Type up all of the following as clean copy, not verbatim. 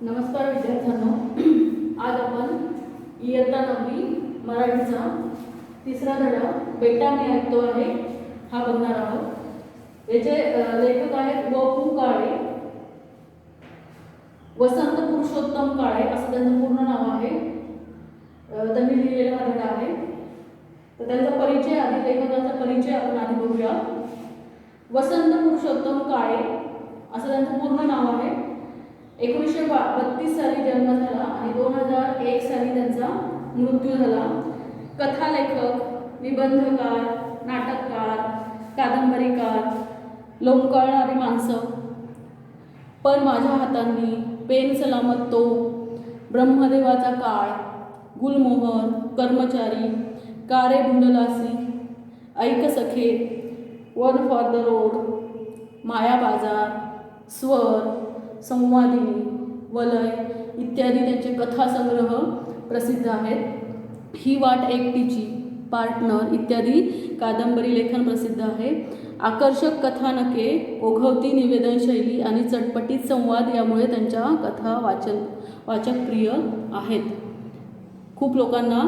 नमस्कार विद्यार्थ्यांनो, आज आपण इयत्ता 9वी मराठीचा तिसरा धडा बेटा मी ऐकतो आहे हा बघणार आहोत। याचे लेखक आहेत व.पु. काळे, वसंत पुरुषोत्तम काळे असं त्यांचं पूर्ण नाव आहे। त्यांनी लिहिलेला हा धडा आहे। तर त्यांचा परिचय आधी लेखकाचा परिचय आपण आधी बघूया। वसंत पुरुषोत्तम काळे असं त्यांचं पूर्ण नाव आहे। 1932 साली जन्म झाला आणि 2001 साली त्यांचा मृत्यू झाला। कथालेखक, निबंधकार, नाटककार, कादंबरीकार, लोंबकळणारी माणसं, पण माझ्या हातांनी, पेन सलामत तो, ब्रह्मदेवाचा काळ, गुलमोहर, कर्मचारी, कारे भुंडलासी, ऐक सखे, वन फॉर द रोड, माया बाजार, स्वर, संवादिनी, वलय इत्यादी त्यांचे कथासंग्रह प्रसिद्ध आहेत। ही वाट एकटीची, पार्टनर इत्यादी कादंबरी लेखन प्रसिद्ध आहे। आकर्षक कथानके, ओघवती निवेदन शैली आणि चटपटीत संवाद यामुळे त्यांच्या कथा वाचक प्रिय आहेत। खूप लोकांना,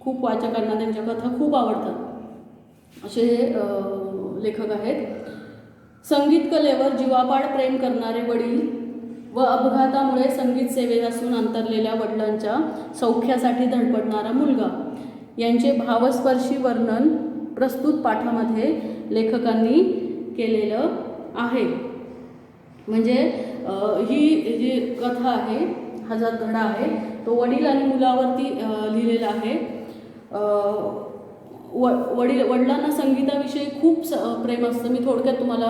खूप वाचकांना त्यांच्या कथा खूप आवडतात असे लेखक आहेत। संगीत कलेवर जीवापाड प्रेम करणारे वडील व अपघातामुळे संगीत सेवेपासून अंतरलेल्या वडिलांच्या सौख्यासाठी धडपडणारा मुलगा यांचे भावस्पर्शी वर्णन प्रस्तुत पाठामध्ये लेखकांनी केलेलं आहे। म्हणजे ही जी कथा आहे, हा जो धडा आहे तो वडील आणि मुलावरती लिहिलेला आहे। वडिलांना संगीताविषयी खूप प्रेम असतं। मी थोडक्यात तुम्हाला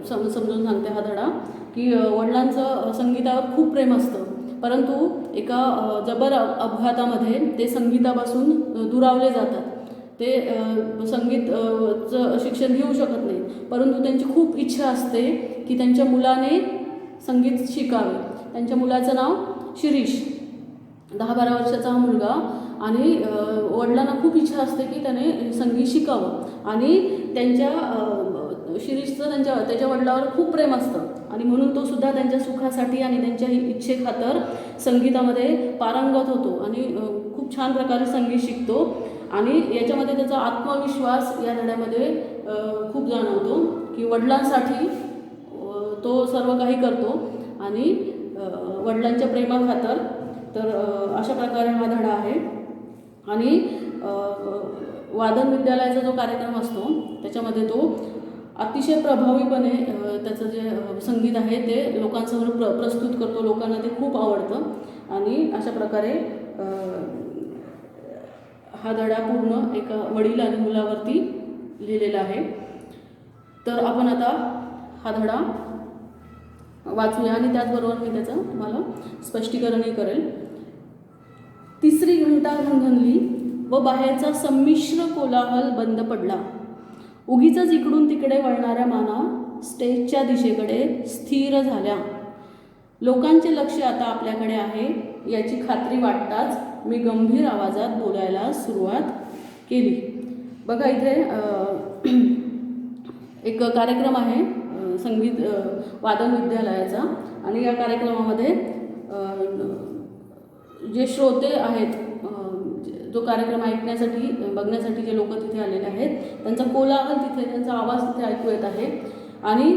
समजून सांगते हा धडा, की वडिलांचं संगीतावर खूप प्रेम असतं, परंतु एका जबर अपघातामध्ये ते संगीतापासून दुरावले जातात। ते संगीतचं शिक्षण घेऊ शकत नाही, परंतु त्यांची खूप इच्छा असते की त्यांच्या मुलाने संगीत शिकावे। त्यांच्या मुलाचं नाव शिरीष, 10-12 वर्षाचा हा मुलगा, आणि वडिलांना खूप इच्छा असते की त्याने संगीत शिकावं आणि त्यांच्या शिरीषचं त्याच्या वडिलावर खूप प्रेम असतं आणि म्हणून तो सुद्धा त्यांच्या सुखासाठी आणि त्यांच्या इच्छेखातर संगीतामध्ये पारंगत होतो आणि खूप छान प्रकारे संगीत शिकतो। आणि याच्यामध्ये त्याचा आत्मविश्वास या धड्यामध्ये खूप जाणवतो की वडिलांसाठी तो सर्व काही करतो आणि वडिलांच्या प्रेमाखातर। तर अशा प्रकारे हा धडा आहे। आणि वादन विद्यालयाचा जो कार्यक्रम असतो त्याच्यामध्ये तो अतिशय प्रभावीपणे त्याचं जे संगीत आहे ते लोकांसमोर प्रस्तुत करतो। लोकांना ते खूप आवडतं आणि अशा प्रकारे हा धडा पूर्ण एका वडील आणि मुलावरती लिहिलेला आहे। तर आपण आता हा धडा वाचूया आणि त्याचबरोबर मी त्याचं तुम्हाला स्पष्टीकरणही करेल। तिसरी घंटा घणघणली व बाहेरचा संमिश्र कोलाहल बंद पडला। उगीचच इकडून तिकडे वळणाऱ्या माना स्टेजच्या दिशेकडे स्थिर झाल्या। लोकांचे लक्ष आता आपल्याकडे आहे याची खात्री वाटताच मी गंभीर आवाजात बोलायला सुरुवात केली। बघा, इथे एक कार्यक्रम आहे संगीत वादन विद्यालयाचा आणि या कार्यक्रमामध्ये जे श्रोते आहेत, जो कार्यक्रम ऐकण्यासाठी बघण्यासाठी जे लोक तिथे आलेले आहेत त्यांचा कोलाहल तिथे, त्यांचा आवाज तिथे ऐकू येत आहे। आणि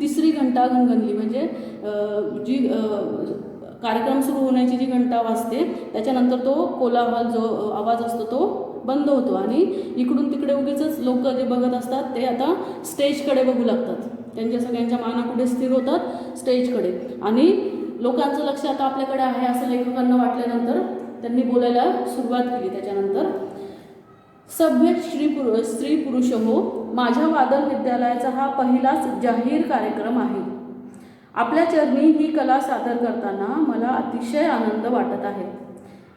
तिसरी घंटा घणघणली म्हणजे जी कार्यक्रम सुरू होण्याची जी घंटा वाजते त्याच्यानंतर तो कोलाहल जो आवाज असतो तो बंद होतो आणि इकडून तिकडे उगीचच लोक जे बघत असतात ते आता स्टेजकडे बघू लागतात। त्यांच्या सगळ्यांच्या माना कुठे स्थिर होतात, स्टेजकडे, आणि लोकांचं लक्ष आता आपल्याकडे आहे असं लेखकांना वाटल्यानंतर त्यांनी बोलायला सुरुवात केली। त्याच्यानंतर सभ्य स्त्री पुरुष हो, माझ्या वादन विद्यालयाचा हा पहिलाच जाहीर कार्यक्रम आहे। आपल्या चरणी ही कला सादर करताना मला अतिशय आनंद वाटत आहे।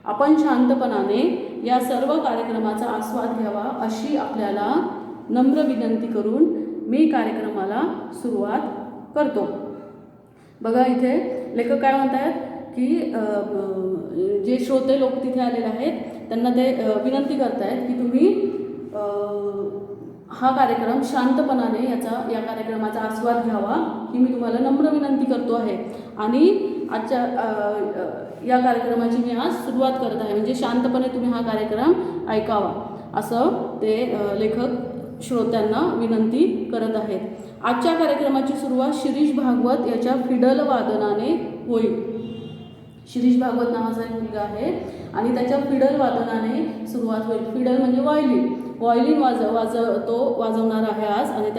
आपण शांतपणाने या सर्व कार्यक्रमाचा आस्वाद घ्यावा अशी आपल्याला नम्र विनंती करून मी कार्यक्रमाला सुरुवात करतो। बघा, इथे लेखक काय म्हणतात की जे श्रोते लोक तिथे आलेले आहेत त्यांना ते विनंती करतायत की तुम्ही हा कार्यक्रम शांतपणाने या कार्यक्रमाचा आस्वाद घ्यावा ही मी तुम्हाला नम्र विनंती करतो आहे. आणि आजच्या या कार्यक्रमाची मी आज सुरुवात करत आहे, म्हणजे शांतपणे तुम्ही हा कार्यक्रम ऐकावा असं ते लेखक श्रोत्यांना विनंती करत आहेत. आजच्या कार्यक्रमाची सुरुवात शिरीष भागवत याच्या फिडल वादनाने होईल. शिरीष भागवत नावाचा एक मुलगा आहे आणि त्याच्या फिडल वादनाने सुरुवात होईल. फिडल म्हणजे व्हायोलिन वाजवणार आहे आज, आणि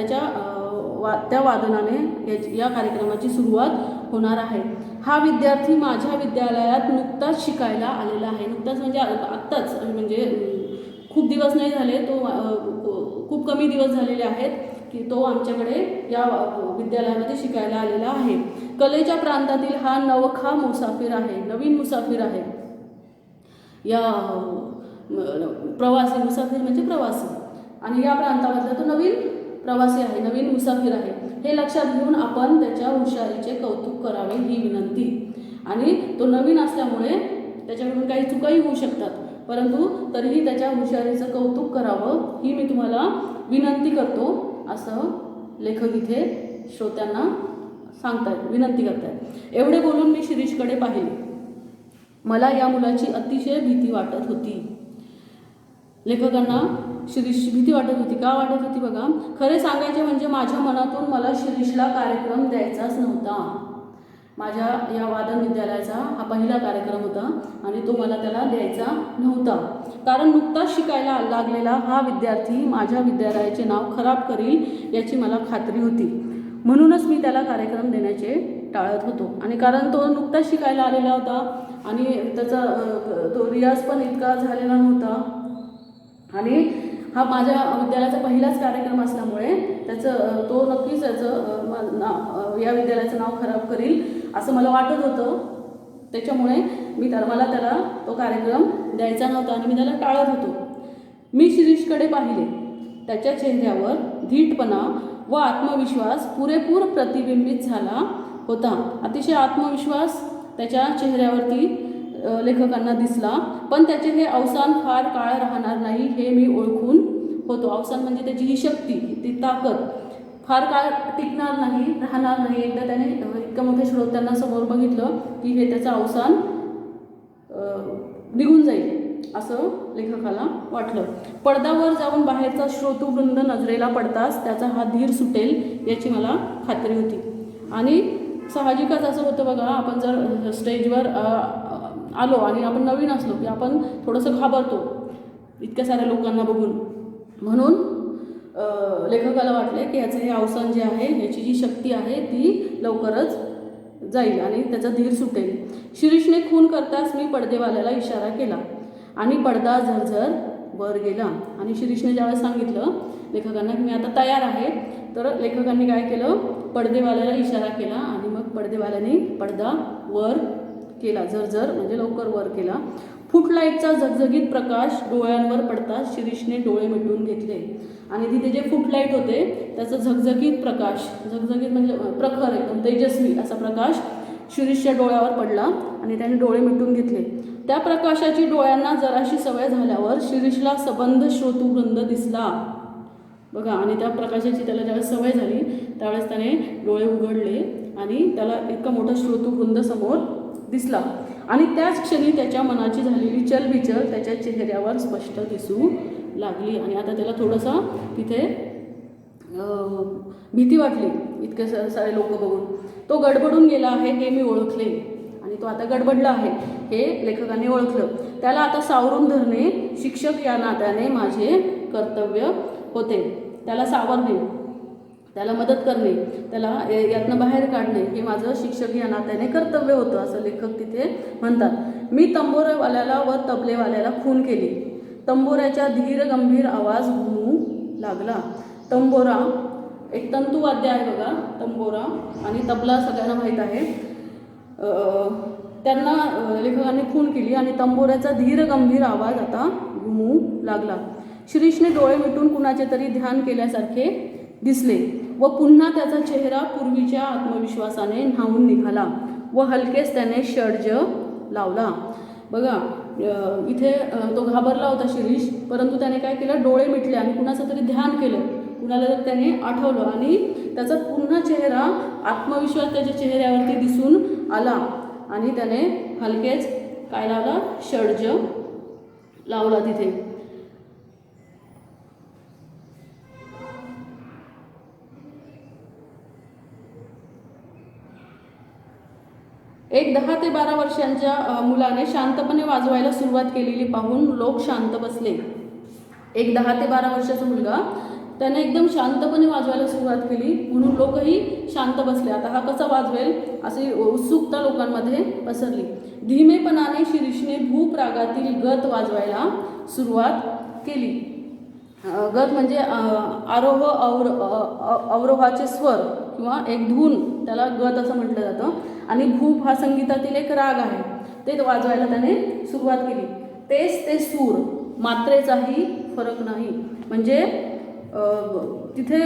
त्या वादनाने या कार्यक्रमाची सुरुवात होणार आहे. हा विद्यार्थी माझ्या विद्यालयात नुकताच शिकायला आलेला आहे. नुकताच म्हणजे आत्ताच, म्हणजे खूप दिवस नाही झाले, खूप कमी दिवस झालेले आहेत की तो आमच्याकडे या विद्यालयामध्ये शिकायला आलेला आहे. कलेच्या प्रांतातील हा नवखा मुसाफिर आहे, नवीन मुसाफिर आहे. या प्रवासी, मुसाफिर म्हणजे प्रवासी, आणि या प्रांतामधला तो नवीन प्रवासी आहे, नवीन मुसाफिर आहे. हे लक्षात घेऊन आपण त्याच्या हुशारीचे कौतुक करावे ही विनंती. आणि तो नवीन असल्यामुळे त्याच्याकडून काही चुकाही होऊ शकतात, परंतु तरीही त्याच्या हुशारीचं कौतुक करावं ही मी तुम्हाला विनंती करतो असं लेखक इथे श्रोत्यांना सांगतायत, विनंती करतायत. एवढे बोलून मी शिरीषकडे पाहिले. मला या मुलाची अतिशय भीती वाटत होती. लेखकांना शिरीष भीती वाटत होती. का वाटत होती बघा. खरे सांगायचे म्हणजे माझ्या मनातून मला शिरीषला कार्यक्रम द्यायचाच नव्हता. माझ्या या वादन विद्यालयाचा हा पहिला कार्यक्रम होता आणि तो मला त्याला द्यायचा नव्हता, कारण नुकताच शिकायला लागलेला हा विद्यार्थी माझ्या विद्यालयाचे नाव खराब करील याची मला खात्री होती. म्हणूनच मी त्याला कार्यक्रम देण्याचे टाळत होतो. आणि कारण तो नुकताच शिकायला आलेला होता आणि त्याचा तो रियाज पण इतका झालेला नव्हता, आणि हा माझ्या विद्यालयाचा पहिलाच कार्यक्रम असल्यामुळे तो नक्कीच या विद्यालयाचं नाव खराब करील असं मला वाटत होतं. त्याच्यामुळे मला त्याला तो कार्यक्रम द्यायचा नव्हता आणि मी त्याला टाळत होतो. मी शिरीषकडे पाहिले. त्याच्या चेहऱ्यावर धीटपणा व आत्मविश्वास पुरेपूर प्रतिबिंबित झाला होता. अतिशय आत्मविश्वास त्याच्या चेहऱ्यावरती लेखकांना दिसला, पण त्याचे हे अवसान फार काळ राहणार नाही हे मी ओळखून होतो. अवसान म्हणजे त्याची ही शक्ती, ती ताकद फार काळ टिकणार नाही, राहणार नाही. एकदा त्याने इतक्या मोठ्या श्रोत्यांना समोर बघितलं की हे त्याचं अवसान निघून जाईल असं लेखकाला वाटलं. पडद्यावर जाऊन बाहेरचा श्रोतृवृंद नजरेला पडताच त्याचा हा धीर सुटेल याची मला खात्री होती. आणि साहजिकच असं होतं बघा, आपण जर स्टेजवर आलो आणि आपण नवीन असलो की आपण थोडंसं घाबरतो इतक्या साऱ्या लोकांना बघून. म्हणून लेखकाला वाटले की याचं हे अवसान जे आहे, याची जी शक्ती आहे ती लवकरच जाईल आणि त्याचा धीर सुटेल. शिरीषने खून करताच मी पडदेवाल्याला इशारा केला आणि पडदा झरझर वर गेला. आणि शिरीषने ज्यावेळेस सांगितलं लेखकांना की मी आता तयार आहे, तर लेखकांनी काय केलं, पडदेवाल्याला इशारा केला आणि मग पडदेवाल्याने पडदा वर केला. झरझर म्हणजे लवकर वर केला. फुटलाईटचा झगझगीत प्रकाश डोळ्यांवर पडताच शिरीषने डोळे मिटून घेतले. आणि तिथे जे फुटलाईट होते त्याचा झगझगीत प्रकाश, झगझगीत म्हणजे प्रखर एकदम तेजस्वी असा प्रकाश शिरीषच्या डोळ्यावर पडला आणि त्याने डोळे मिटून घेतले. त्या प्रकाशाची डोळ्यांना जराशी सवय झाल्यावर शिरीषला सबंध श्रोतृवृंद दिसला बघा. आणि त्या प्रकाशाची त्याला ज्यावेळेस सवय झाली त्यावेळेस त्याने डोळे उघडले आणि त्याला इतका मोठा श्रोतृवृंद समोर दिसला. आणि त्याच क्षणी त्याच्या मनाची झालेली चलबिचल त्याच्या चेहऱ्यावर स्पष्ट दिसू लागली. आणि आता त्याला थोडंसं तिथे भीती वाटली इतके सारे लोक बघून. तो गडबडून गेला आहे हे मी ओळखले, आणि तो आता गडबडला आहे हे लेखकाने ओळखलं. त्याला आता सावरून धरणे शिक्षक या नात्याने माझे कर्तव्य होते. त्याला सावरणे, त्याला मदत करणे, त्याला यातनं बाहेर काढणे हे माझं शिक्षक या नात्याने कर्तव्य होतं असं लेखक तिथे म्हणतात. मी तंबोरावाल्याला व तबलेवाल्याला खून केली. तंबोऱ्याच्या धीर गंभीर आवाज घुमू लागला. तंबोरा एक तंतुवाद्य आहे बघा, तंबोरा, आणि तबला सगळ्यांना माहीत आहे. त्यांना लेखकाने खून केली आणि तंबोऱ्याचा धीर गंभीर आवाज आता घुमू लागला. शिरीषने डोळे मिटून कुणाचे तरी ध्यान केल्यासारखे दिसले व पुन्हा त्याचा चेहरा पूर्वीच्या आत्मविश्वासाने न्हावून निघाला व हलकेच त्याने षड्ज लावला बघा. इथे तो घाबरला होता शिरीष, परंतु त्याने काय केलं, डोळे मिटले आणि कुणाचं तरी ध्यान केलं कुणाला जर त्याने आठवलं आणि त्याचा पूर्ण चेहरा, आत्मविश्वास त्याच्या चेहऱ्यावरती दिसून आला आणि त्याने हलकेच काय लावला, षड्ज लावला तिथे. एक 10 ते 12 वर्षांच्या मुलाने शांतपणे वाजवायला सुरुवात केलेली पाहून लोक शांत बसले. एक 10 ते 12 वर्षाचा मुलगा त्याने एकदम शांतपणे वाजवायला सुरुवात केली म्हणून लोकही शांत बसले. आता हा कसा वाजवेल अशी उत्सुकता लोकांमध्ये पसरली. धीमेपणाने शिरीषने भूप रागातील गत वाजवायला सुरुवात केली. गत म्हणजे आरोह अवरोहाचे स्वर किंवा एक धून, त्याला गत असं म्हटलं जातं. आणि भूप हा संगीतातील एक राग आहे, ते वाजवायला त्याने सुरुवात केली. तेच ते सूर, मात्रेचाही फरक नाही. म्हणजे तिथे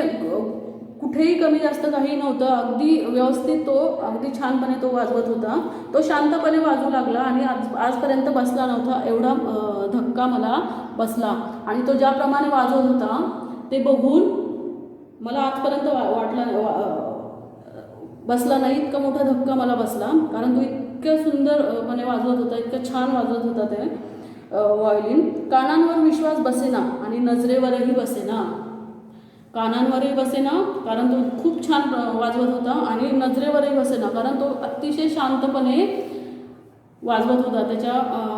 कुठेही कमी जास्त काही नव्हतं, अगदी व्यवस्थित तो अगदी छानपणे तो वाजवत होता. तो शांतपणे वाजवू लागला आणि आजपर्यंत बसला नव्हता एवढा धक्का मला बसला. आणि तो ज्याप्रमाणे वाजवत होता ते बघून मला आजपर्यंत वाटला बसला नाही, इतका मोठा धक्का मला बसला. कारण तो इतक्या सुंदरपणे वाजवत होता, इतकं छान वाजवत होता ते व्हायोलिन. कानांवर विश्वास बसेना आणि नजरेवरही बसेना. कानांवरही बसेना कारण तो खूप छान वाजवत होता आणि नजरेवरही बसेना कारण तो अतिशय शांतपणे वाजवत होता. त्याच्या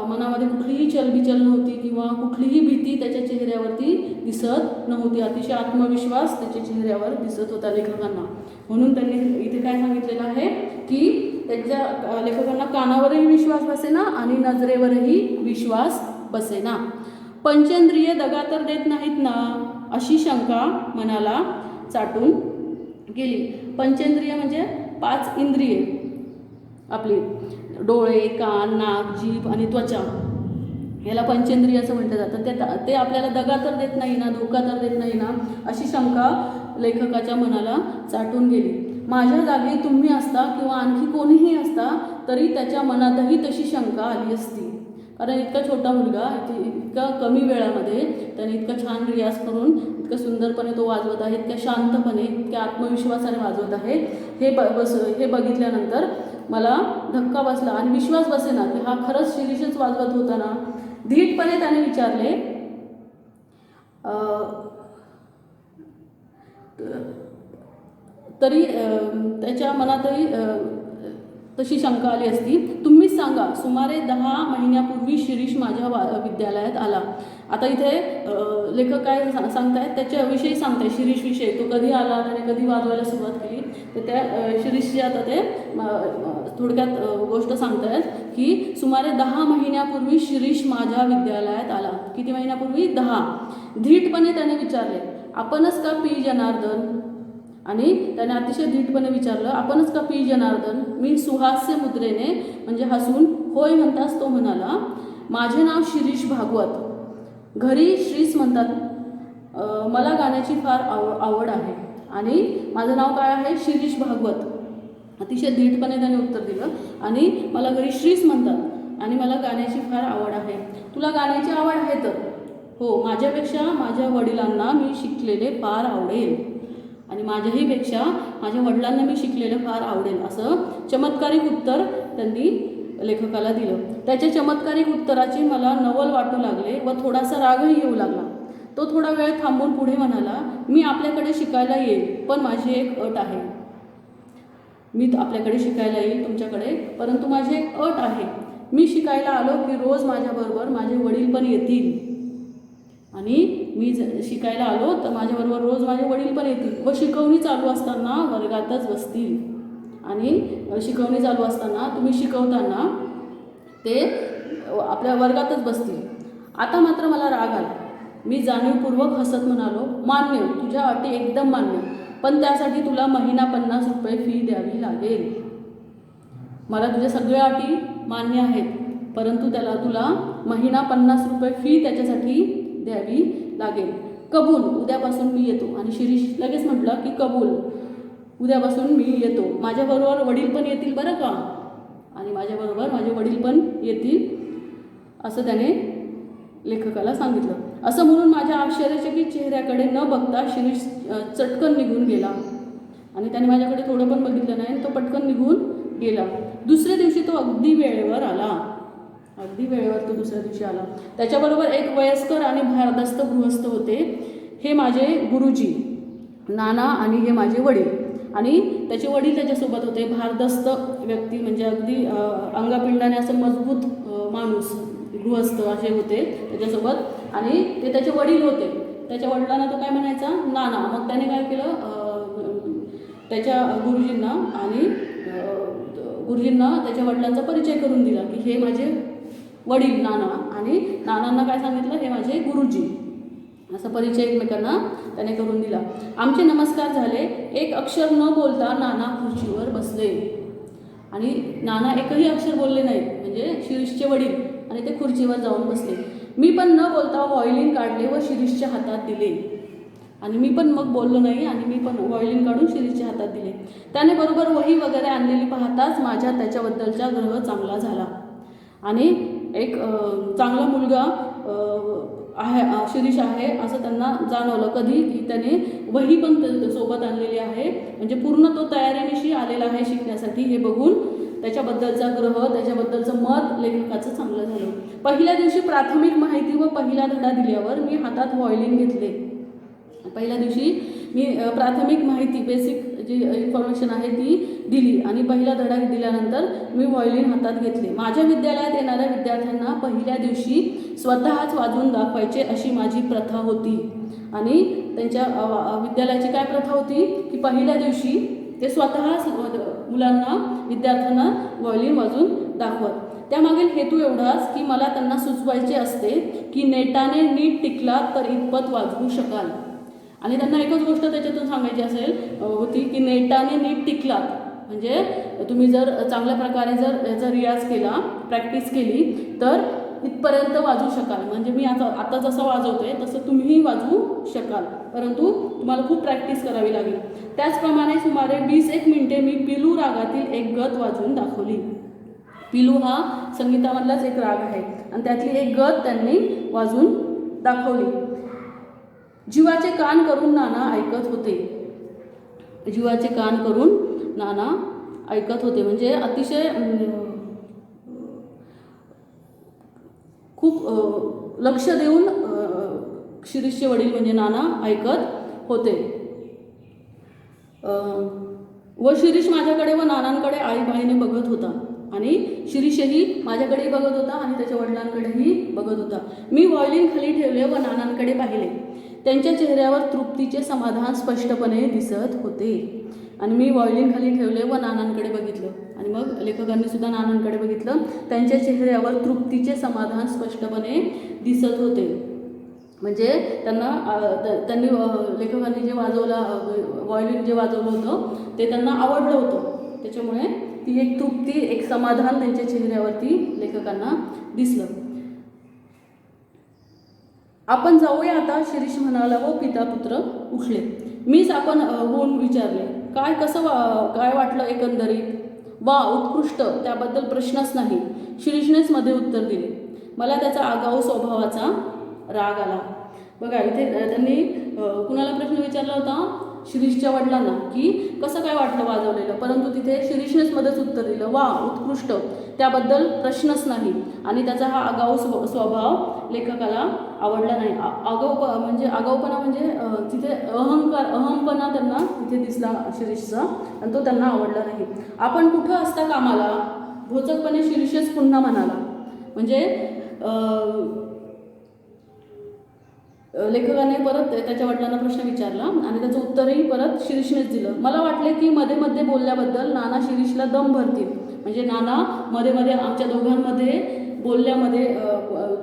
मनामध्ये कुठलीही चलबिचल नव्हती किंवा कुठलीही भीती त्याच्या चेहऱ्यावरती दिसत नव्हती. अतिशय आत्मविश्वास त्याच्या चेहऱ्यावर दिसत होता लेखकांना. म्हणून त्यांनी इथे काय सांगितलेलं आहे की त्यांच्या लेखकांना कानावरही विश्वास बसेना आणि नजरेवरही विश्वास बसेना. पंचेंद्रिय दगा तर देत नाहीत ना, अशी शंका मनाला चाटून गेली. पंचेंद्रिय म्हणजे 5 इंद्रिये आपली, डोळे, कान, नाक, जीभ आणि त्वचा, याला पंचेंद्रिय असं म्हटलं जातं. ते आपल्याला दगा तर देत नाही ना, धोका तर देत नाही ना, अशी शंका लेखकाच्या मनाला चाटून गेली. माझ्या जागी तुम्ही असता किंवा आणखी कोणीही असता तरी त्याच्या मनातही तशी शंका आली असती. कारण इतका छोटा मुलगा इतका कमी वेळामध्ये त्याने इतका छान रियाज करून इतकं सुंदरपणे तो वाजवत आहे, इतक्या शांतपणे, इतक्या आत्मविश्वासाने वाजवत आहे, हे बघितल्यानंतर मला धक्का बसला आणि विश्वास बसेना की हा खरंच शिरीषच वाजवत होता ना. धीटपणे त्याने विचारले, तरी त्याच्या मनातही तशी शंका आली असती. तुम्हीच सांगा, सुमारे 10 महिन्यापूर्वी शिरीष माझ्या विद्यालयात आला. आता इथे लेखक काय सांगतायत, त्याच्याविषयी सांगतायत, शिरीषविषयी. तो कधी आला, त्याने कधी वाजवायला सुरुवात केली, तर त्या शिरीषची आता ते थोडक्यात गोष्ट सांगतायत की सुमारे 10 महिन्यापूर्वी शिरीष माझ्या विद्यालयात आला. किती महिन्यापूर्वी? 10. धीटपणे त्याने विचारले, आपणच का पी जनार्दन? आणि त्याने अतिशय धीटपणे विचारलं, आपणच का पी जनार्दन? मी सुहास्य मुद्रेने म्हणजे हसून होय म्हणताच तो म्हणाला, माझे नाव शिरीष भागवत, घरी श्रीस म्हणतात. मला गाण्याची फार आवड आहे आणि माझं नाव काय आहे? शिरीष भागवत. अतिशय धीटपणे त्याने उत्तर दिलं. आणि मला घरी श्रीस म्हणतात आणि मला गाण्याची फार आवड आहे. तुला गाण्याची आवड आहे तर? हो, माझ्यापेक्षा माझ्या वडिलांना मी शिकलेले फार आवडेल आणि माझ्याही पेक्षा माझ्या वडिलांना मी शिकलेलं फार आवडेल, असं चमत्कारिक उत्तर त्यांनी लेखकाला दिलं. त्याच्या चमत्कारिक उत्तराची मला नवल वाटू लागले व थोडासा रागही येऊ लागला. तो थोडा वेळ थांबून पुढे म्हणाला, मी आपल्याकडे शिकायला येईल, पण माझी एक अट आहे. मी आपल्याकडे शिकायला येईल तुमच्याकडे, परंतु माझी एक अट आहे. मी शिकायला आलो की रोज माझ्याबरोबर माझे वडील पण येतील. आणि मी शिकायला आलो तर माझ्याबरोबर रोज माझे वडील पण येतील व शिकवणी चालू असताना वर्गातच बसतील. आणि शिकवणी चालू असताना तुम्ही शिकवताना ते आपल्या वर्गातच बसतील. आता मात्र मला राग आला. मी जाणीवपूर्वक हसत म्हणालो, मान्य, तुझ्या अटी एकदम मान्य, पण त्यासाठी तुला महिना 50 रुपये फी द्यावी लागेल. मला तुझ्या सगळ्या अटी मान्य आहेत, परंतु तुला महिना 50 रुपये फी त्याच्यासाठी द्यावी लागेल. कबूल, उद्यापासून मी येतो. आणि शिरीष लगेच म्हटलं की कबूल, उद्यापासून मी येतो. माझ्याबरोबर वडील पण येतील बरं का, आणि माझ्याबरोबर माझे वडील पण येतील, असं त्याने लेखकाला सांगितलं. असं म्हणून माझ्या आश्चर्यचकित चेहऱ्याकडे न बघता शिरीष चटकन निघून गेला आणि त्याने माझ्याकडे थोडं पण बघितलं नाही आणि तो पटकन निघून गेला. दुसऱ्या दिवशी तो अगदी वेळेवर आला. अगदी वेळेवर तो दुसऱ्या दिवशी आला. त्याच्याबरोबर एक वयस्कर आणि भारदस्त गृहस्थ होते. हे माझे गुरुजी नाना आणि हे माझे वडील आणि त्याचे वडील त्याच्यासोबत होते. भारदस्त व्यक्ती म्हणजे अगदी अंगापिंडाने असं मजबूत माणूस गृहस्थ असे होते त्याच्यासोबत आणि ते त्याचे वडील होते. त्याच्या वडिलांना तो काय म्हणायचा नाना. मग त्याने काय केलं त्याच्या गुरुजींना त्याच्या वडिलांचा परिचय करून दिला की हे माझे वडील नाना आणि नानांना काय सांगितलं हे माझे गुरुजी. असा परिचय एकमेकांना त्याने करून दिला. आमचे नमस्कार झाले. एक अक्षर न बोलता नाना खुर्चीवर बसले आणि नाना एकही अक्षर बोलले नाहीत म्हणजे शिरीषचे वडील आणि ते खुर्चीवर जाऊन बसले. मी पण न बोलता व्हायोलिन काढले व शिरीषच्या हातात दिले आणि मी पण मग बोललो नाही आणि मी पण व्हायोलिन काढून शिरीषच्या हातात दिले. त्याने बरोबर वही वगैरे आणलेली पाहताच माझ्या त्याच्याबद्दलचा ग्रह चांगला झाला आणि एक चांगला मुलगा आहे शिरीष आहे असं त्यांना जाणवलं. कधी की त्याने वही पण सोबत आणलेली आहे म्हणजे पूर्ण तो तयारीनिशी आलेला आहे शिकण्यासाठी. हे बघून त्याच्याबद्दलचा ग्रह त्याच्याबद्दलचं मत लेखकाचं चांगलं झालं. पहिल्या दिवशी प्राथमिक माहिती व पहिला धडा दिल्यावर मी हातात व्हायोलिन घेतले. पहिल्या दिवशी मी प्राथमिक माहिती बेसिक जी इन्फॉर्मेशन आहे ती दिली आणि पहिला धडा दिल्यानंतर मी व्हायोलिन हातात घेतले. माझ्या विद्यालयात येणाऱ्या विद्यार्थ्यांना पहिल्या दिवशी स्वतःच वाजवून दाखवायचे अशी माझी प्रथा होती आणि त्यांच्या विद्यालयाची काय प्रथा होती की पहिल्या दिवशी ते स्वतःच मुलांना विद्यार्थ्यांना व्हायोलिन वाजवून दाखवत. त्यामागील हेतू एवढाच की मला त्यांना सुचवायचे असते की नेटाने नीट टिकला तर इतपत वाजवू शकाल आणि त्यांना एकच गोष्ट त्याच्यातून सांगायची होती की नेटाने नीट टिकलात म्हणजे तुम्ही जर चांगल्या प्रकारे जर याचा रियाज केला प्रॅक्टिस केली तर इथपर्यंत वाजवू शकाल. म्हणजे मी आता जसं वाजवतोय तसं तुम्हीही वाजवू शकाल परंतु तुम्हाला खूप प्रॅक्टिस करावी लागेल. त्याचप्रमाणे सुमारे 20-1 मिनिटे मी पिलू रागातील एक गत वाजवून दाखवली. पिलू हा संगीतामधलाच एक राग आहे आणि त्यातली एक गत त्यांनी वाजवून दाखवली. जीवाचे कान करून नाना ऐकत होते. जीवाचे कान करून नाना ऐकत होते म्हणजे अतिशय खूप लक्ष देऊन शिरीषचे वडील म्हणजे नाना ऐकत होते. व शिरीष माझ्याकडे व नानांकडे आळीपाळीने बघत होता आणि शिरीषही माझ्याकडेही बघत होता आणि त्याच्या वडिलांकडेही बघत होता. मी व्हायोलिन खाली ठेवले व नानांकडे पाहिले. त्यांच्या चेहऱ्यावर तृप्तीचे समाधान स्पष्टपणे दिसत होते आणि मी व्हायोलिन खाली ठेवले व नानांकडे बघितलं आणि मग लेखकांनी सुद्धा नानांकडे बघितलं. त्यांच्या चेहऱ्यावर तृप्तीचे समाधान स्पष्टपणे दिसत होते म्हणजे त्यांनी लेखकांनी जे व्हायोलिन जे वाजवलं होतं ते त्यांना आवडलं होतं. त्याच्यामुळे ती एक तृप्ती एक समाधान त्यांच्या चेहऱ्यावरती लेखकांना दिसलं. आपण जाऊया आता शिरीष म्हणाला व पिता पुत्र उठले. मीच आपण होऊन विचारले काय वाटलं एकंदरीत. वा उत्कृष्ट त्याबद्दल प्रश्नच नाही शिरीषनेच मध्ये उत्तर दिले. मला त्याचा आगाऊ स्वभावाचा राग आला. बघा इथे त्यांनी कुणाला प्रश्न विचारला होता शिरीषच्या वडिलांना की कसं काय वाटलं वाजवलेलं परंतु तिथे शिरीषनेच मध्येच उत्तर दिलं वा उत्कृष्ट त्याबद्दल प्रश्नच नाही आणि त्याचा हा आगाऊ स्वभाव लेखकाला आवडला नाही. आगाऊपणा म्हणजे तिथे अहमपणा त्यांना तिथे दिसला शिरीषचा आणि तो त्यांना आवडला नाही. आपण कुठं असता कामाला भोचकपणे शिरीषच पुन्हा म्हणाला. म्हणजे लेखकाने परत त्याच्या वडिलांना प्रश्न विचारला आणि त्याचं उत्तरही परत शिरीषनेच दिलं. मला वाटले की मध्ये मध्ये बोलल्याबद्दल नाना शिरीषला दम भरतील म्हणजे नाना मध्ये मध्ये आमच्या दोघांमध्ये बोलल्यामध्ये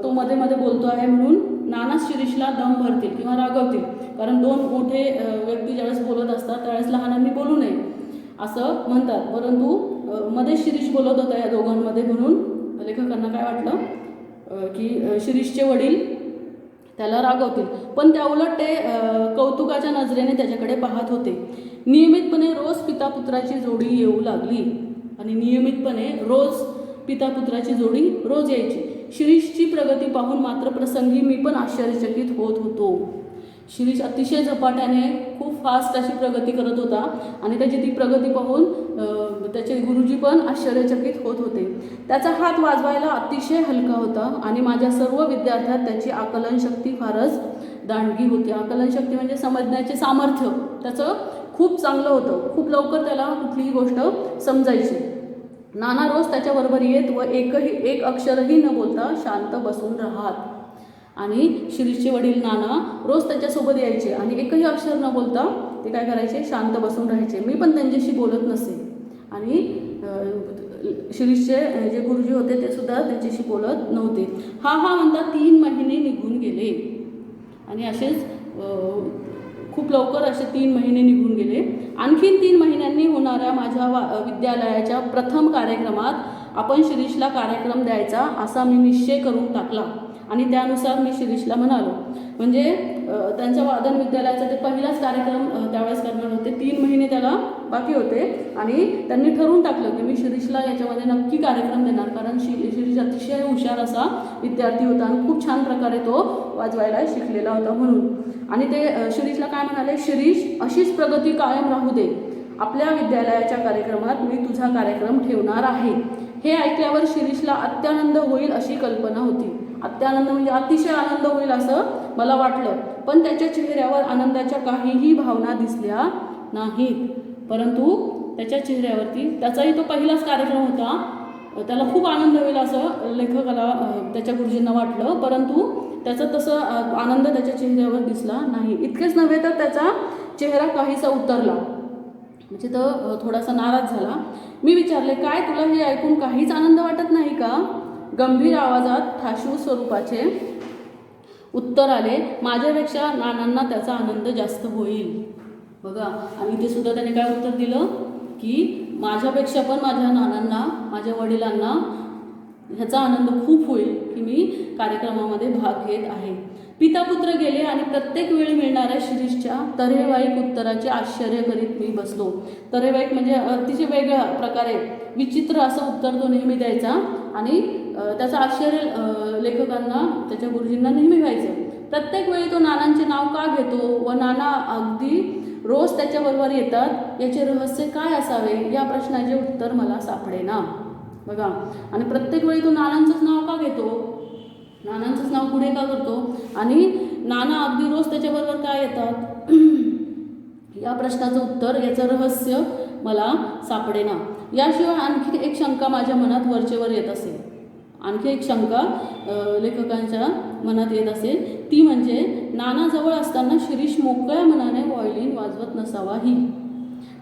तो मध्ये मध्ये बोलतो आहे म्हणून नाना शिरीषला दम भरतील किंवा रागवतील कारण दोन मोठे व्यक्ती ज्यावेळेस बोलत असतात त्यावेळेस लहानांनी बोलू नये असं म्हणतात परंतु मध्ये शिरीष बोलत होता या दोघांमध्ये म्हणून लेखकांना काय वाटलं की शिरीषचे वडील त्याला रागवतील पण त्याउलट ते कौतुकाच्या नजरेने त्याच्याकडे पाहत होते. नियमितपणे रोज पितापुत्राची जोडी येऊ लागली आणि नियमितपणे रोज पितापुत्राची जोडी रोज यायची. शिरीषची प्रगती पाहून मात्र प्रसंगी मी पण आश्चर्यचकित होत होतो. शिरीष अतिशय झपाट्याने खूप फास्ट अशी प्रगती करत होता आणि त्याची ती प्रगती पाहून त्याचे गुरुजी पण आश्चर्यचकित होत होते. त्याचा हात वाजवायला अतिशय हलका होता आणि माझ्या सर्व विद्यार्थ्यात त्याची आकलनशक्ती फारच दांडगी होती. आकलनशक्ती म्हणजे समजण्याचे सामर्थ्य त्याचं खूप चांगलं होतं. खूप लवकर त्याला कुठलीही गोष्ट समजायची. नाना रोज त्याच्याबरोबर येत व एक अक्षरही न बोलता शांत बसून राहत. आणि शिरीषचे वडील नाना रोज त्याच्यासोबत यायचे आणि एकही अक्षर न बोलता ते काय करायचे, शांत बसून राहायचे. मी पण त्यांच्याशी बोलत नसे आणि शिरीषचे जे गुरुजी होते ते सुद्धा त्यांच्याशी बोलत नव्हते. हा म्हणता 3 महिने निघून गेले आणि असेच खूप लवकर असे 3 महिने निघून गेले. आणखीन 3 महिन्यांनी होणाऱ्या माझ्या विद्यालयाच्या प्रथम कार्यक्रमात आपण शिरीषला कार्यक्रम द्यायचा असा मी निश्चय करून टाकला आणि त्यानुसार मी शिरीषला म्हणालो. म्हणजे त्यांच्या वादन विद्यालयाचा ते पहिलाच कार्यक्रम त्यावेळेस करणार होते. 3 महिने त्याला बाकी होते आणि त्यांनी ठरवून टाकलं की मी शिरीषला याच्यामध्ये नक्की कार्यक्रम देणार, कारण शिरीष अतिशय हुशार असा विद्यार्थी होता आणि खूप छान प्रकारे तो वाजवायला शिकलेला होता म्हणून. आणि ते शिरीषला काय म्हणाले, शिरीष अशीच प्रगती कायम राहू दे. आपल्या विद्यालयाच्या कार्यक्रमात मी तुझा कार्यक्रम ठेवणार आहे. हे ऐकल्यावर शिरीषला अत्यानंद होईल अशी कल्पना होती. अत्यानंद म्हणजे अतिशय आनंद होईल असं मला वाटलं, पण त्याच्या चेहऱ्यावर आनंदाच्या काहीही भावना दिसल्या नाहीत. परंतु त्याच्या चेहऱ्यावरती, त्याचाही तो पहिलाच कार्यक्रम होता, त्याला खूप आनंद होईल असं लेखकाला त्याच्या गुरुजींना वाटलं, परंतु त्याचा तसं आनंद त्याच्या चेहऱ्यावर दिसला नाही. इतकेच नव्हे तर त्याचा चेहरा काहीसा उतरला, म्हणजे तो थोडासा नाराज झाला. मी विचारले, काय तुला हे ऐकून काहीच आनंद वाटत नाही का? गंभीर आवाजात ठासूळ स्वरूपाचे उत्तर आले, माझ्यापेक्षा नानांना त्याचा आनंद जास्त होईल. बघा, आणि ते सुद्धा त्याने काय उत्तर दिलं की माझ्यापेक्षा पण माझ्या नानांना, माझ्या वडिलांना ह्याचा आनंद खूप होईल की मी कार्यक्रमामध्ये भाग घेत आहे. पिता पुत्र गेले आणि प्रत्येक वेळी मिळणाऱ्या शिरीषच्या तऱ्हेवाईक उत्तराचे आश्चर्य करीत मी बसलो. तऱ्हेवाईक म्हणजे अतिशय वेगळ्या प्रकारे विचित्र असं उत्तर तो नेहमी द्यायचा आणि त्याचं आश्चर्य लेखकांना, त्याच्या गुरुजींना नेहमी व्हायचं. प्रत्येक वेळी तो नानांचे नाव का घेतो व नाना अगदी रोज त्याच्याबरोबर येतात, याचे रहस्य काय असावे, या प्रश्नाचे उत्तर मला सापडेना. बघा, आणि प्रत्येक वेळी तो नानांचंच नाव का घेतो, नानांचंच नाव पुढे का करतो आणि नाना अगदी रोज त्याच्याबरोबर का येतात, या प्रश्नाचं उत्तर, याचं रहस्य मला सापडेना. याशिवाय आणखी एक शंका माझ्या मनात वरचेवर येत असेल. आणखी एक शंका लेखकांच्या मनात येत असेल, ती म्हणजे नाना जवळ असताना शिरीष मोकळ्या मनाने व्हायोलिन वाजवत नसावा ही.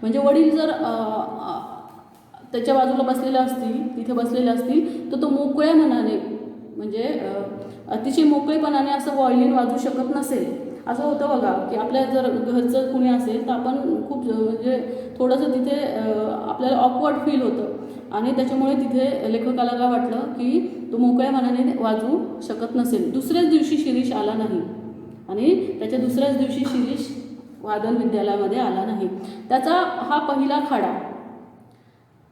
म्हणजे वडील जर त्याच्या बाजूला बसलेले असतील, तिथे बसलेले असतील, तर तो मोकळ्या मनाने, म्हणजे अतिशय मोकळेपणाने असं व्हायोलिन वाजवू शकत नसेल. असं होतं बघा की आपल्या जर घरचं कुणी असेल तर आपण खूप म्हणजे थोडंसं तिथे आपल्याला ऑकवर्ड फील होतं आणि त्याच्यामुळे तिथे लेखकाला काय वाटलं की तो मोकळ्या मनाने वाजवू शकत नसेल. दुसऱ्याच दिवशी शिरीष आला नाही आणि त्याच्या दुसऱ्याच दिवशी शिरीष वादन विद्यालयामध्ये आला नाही. त्याचा हा पहिला खाडा,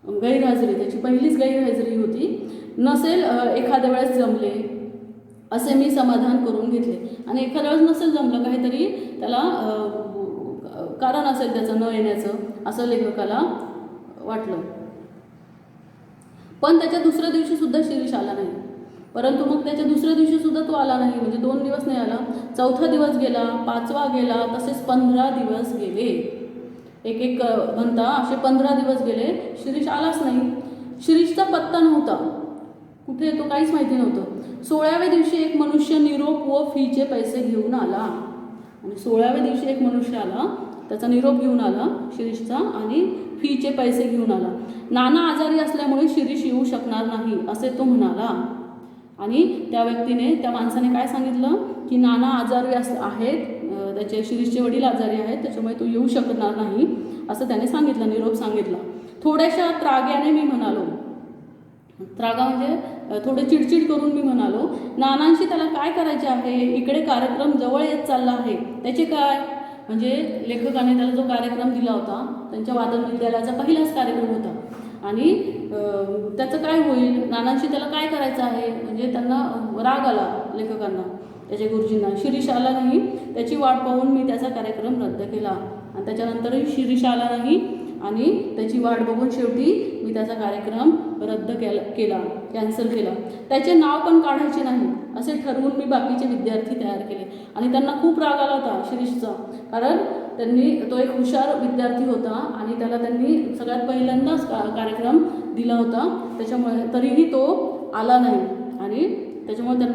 गैरहजेरी, त्याची पहिलीच गैरहजेरी होती. नसेल एखाद्या वेळेस जमले असे मी समाधान करून घेतले आणि एखाद्या वेळेस नसेल जमलं, काहीतरी त्याला कारण असेल त्याचं न येण्याचं, असं लेखकाला वाटलं. पण त्याच्या दुसऱ्या दिवशी सुद्धा शिरीष आला नाही. परंतु मग त्याच्या दुसऱ्या दिवशी सुद्धा तो आला नाही, म्हणजे 2 दिवस नाही आला. 4था दिवस गेला, 5वा गेला, तसेच 15 दिवस गेले. एक म्हणता असे 15 दिवस गेले, शिरीष आलाच नाही. शिरीषचा पत्ता नव्हता, कुठे तो काहीच माहिती नव्हतं. 16व्या दिवशी एक मनुष्य निरोप व फीचे पैसे घेऊन आला आणि 16व्या दिवशी एक मनुष्य आला, त्याचा निरोप घेऊन आला शिरीषचा आणि फीचे पैसे घेऊन आला. नाना आजारी असल्यामुळे शिरीष येऊ शकणार नाही असे तो म्हणाला आणि त्या व्यक्तीने, त्या माणसाने काय सांगितलं की नाना आजारी आहेत, त्याचे शिरीषचे वडील आजारी आहेत, त्याच्यामुळे तो येऊ शकणार नाही असं त्याने सांगितलं, निरोप सांगितला. थोड्याशा त्राग्याने मी म्हणालो, त्रागा म्हणजे थोडे चिडचिड करून मी म्हणालो, नानांशी त्याला काय करायचे आहे, इकडे कार्यक्रम जवळ येत चालला आहे, त्याचे काय. म्हणजे लेखकाने त्याला जो कार्यक्रम दिला होता, त्यांच्या वादन विद्यालयाचा पहिलाच कार्यक्रम होता आणि त्याचं काय होईल, नानांशी त्याला काय करायचं आहे. म्हणजे त्यांना राग आला लेखकांना, त्याच्या गुरुजींना. शिरीष आला नाही, त्याची वाट पाहून मी त्याचा कार्यक्रम रद्द केला. आणि त्याच्यानंतरही शिरीष आला नाही आणि त्याची वाट बघून शेवटी मी त्याचा कार्यक्रम रद्द केला, कॅन्सल केला. त्याचे नाव पण काढायचे नाही असे ठरवून मी बाकीचे विद्यार्थी तयार केले. आणि त्यांना खूप राग आला होता शिरीषचा, कारण तो एक हुशार विद्यार्थी होता आणि त्याला त्यांनी सगळ्यात पहिल्यांदाच कार्यक्रम दिला होता. त्याच्यामुळे तरीही तो आला नाही आणि त्याच्यामुळे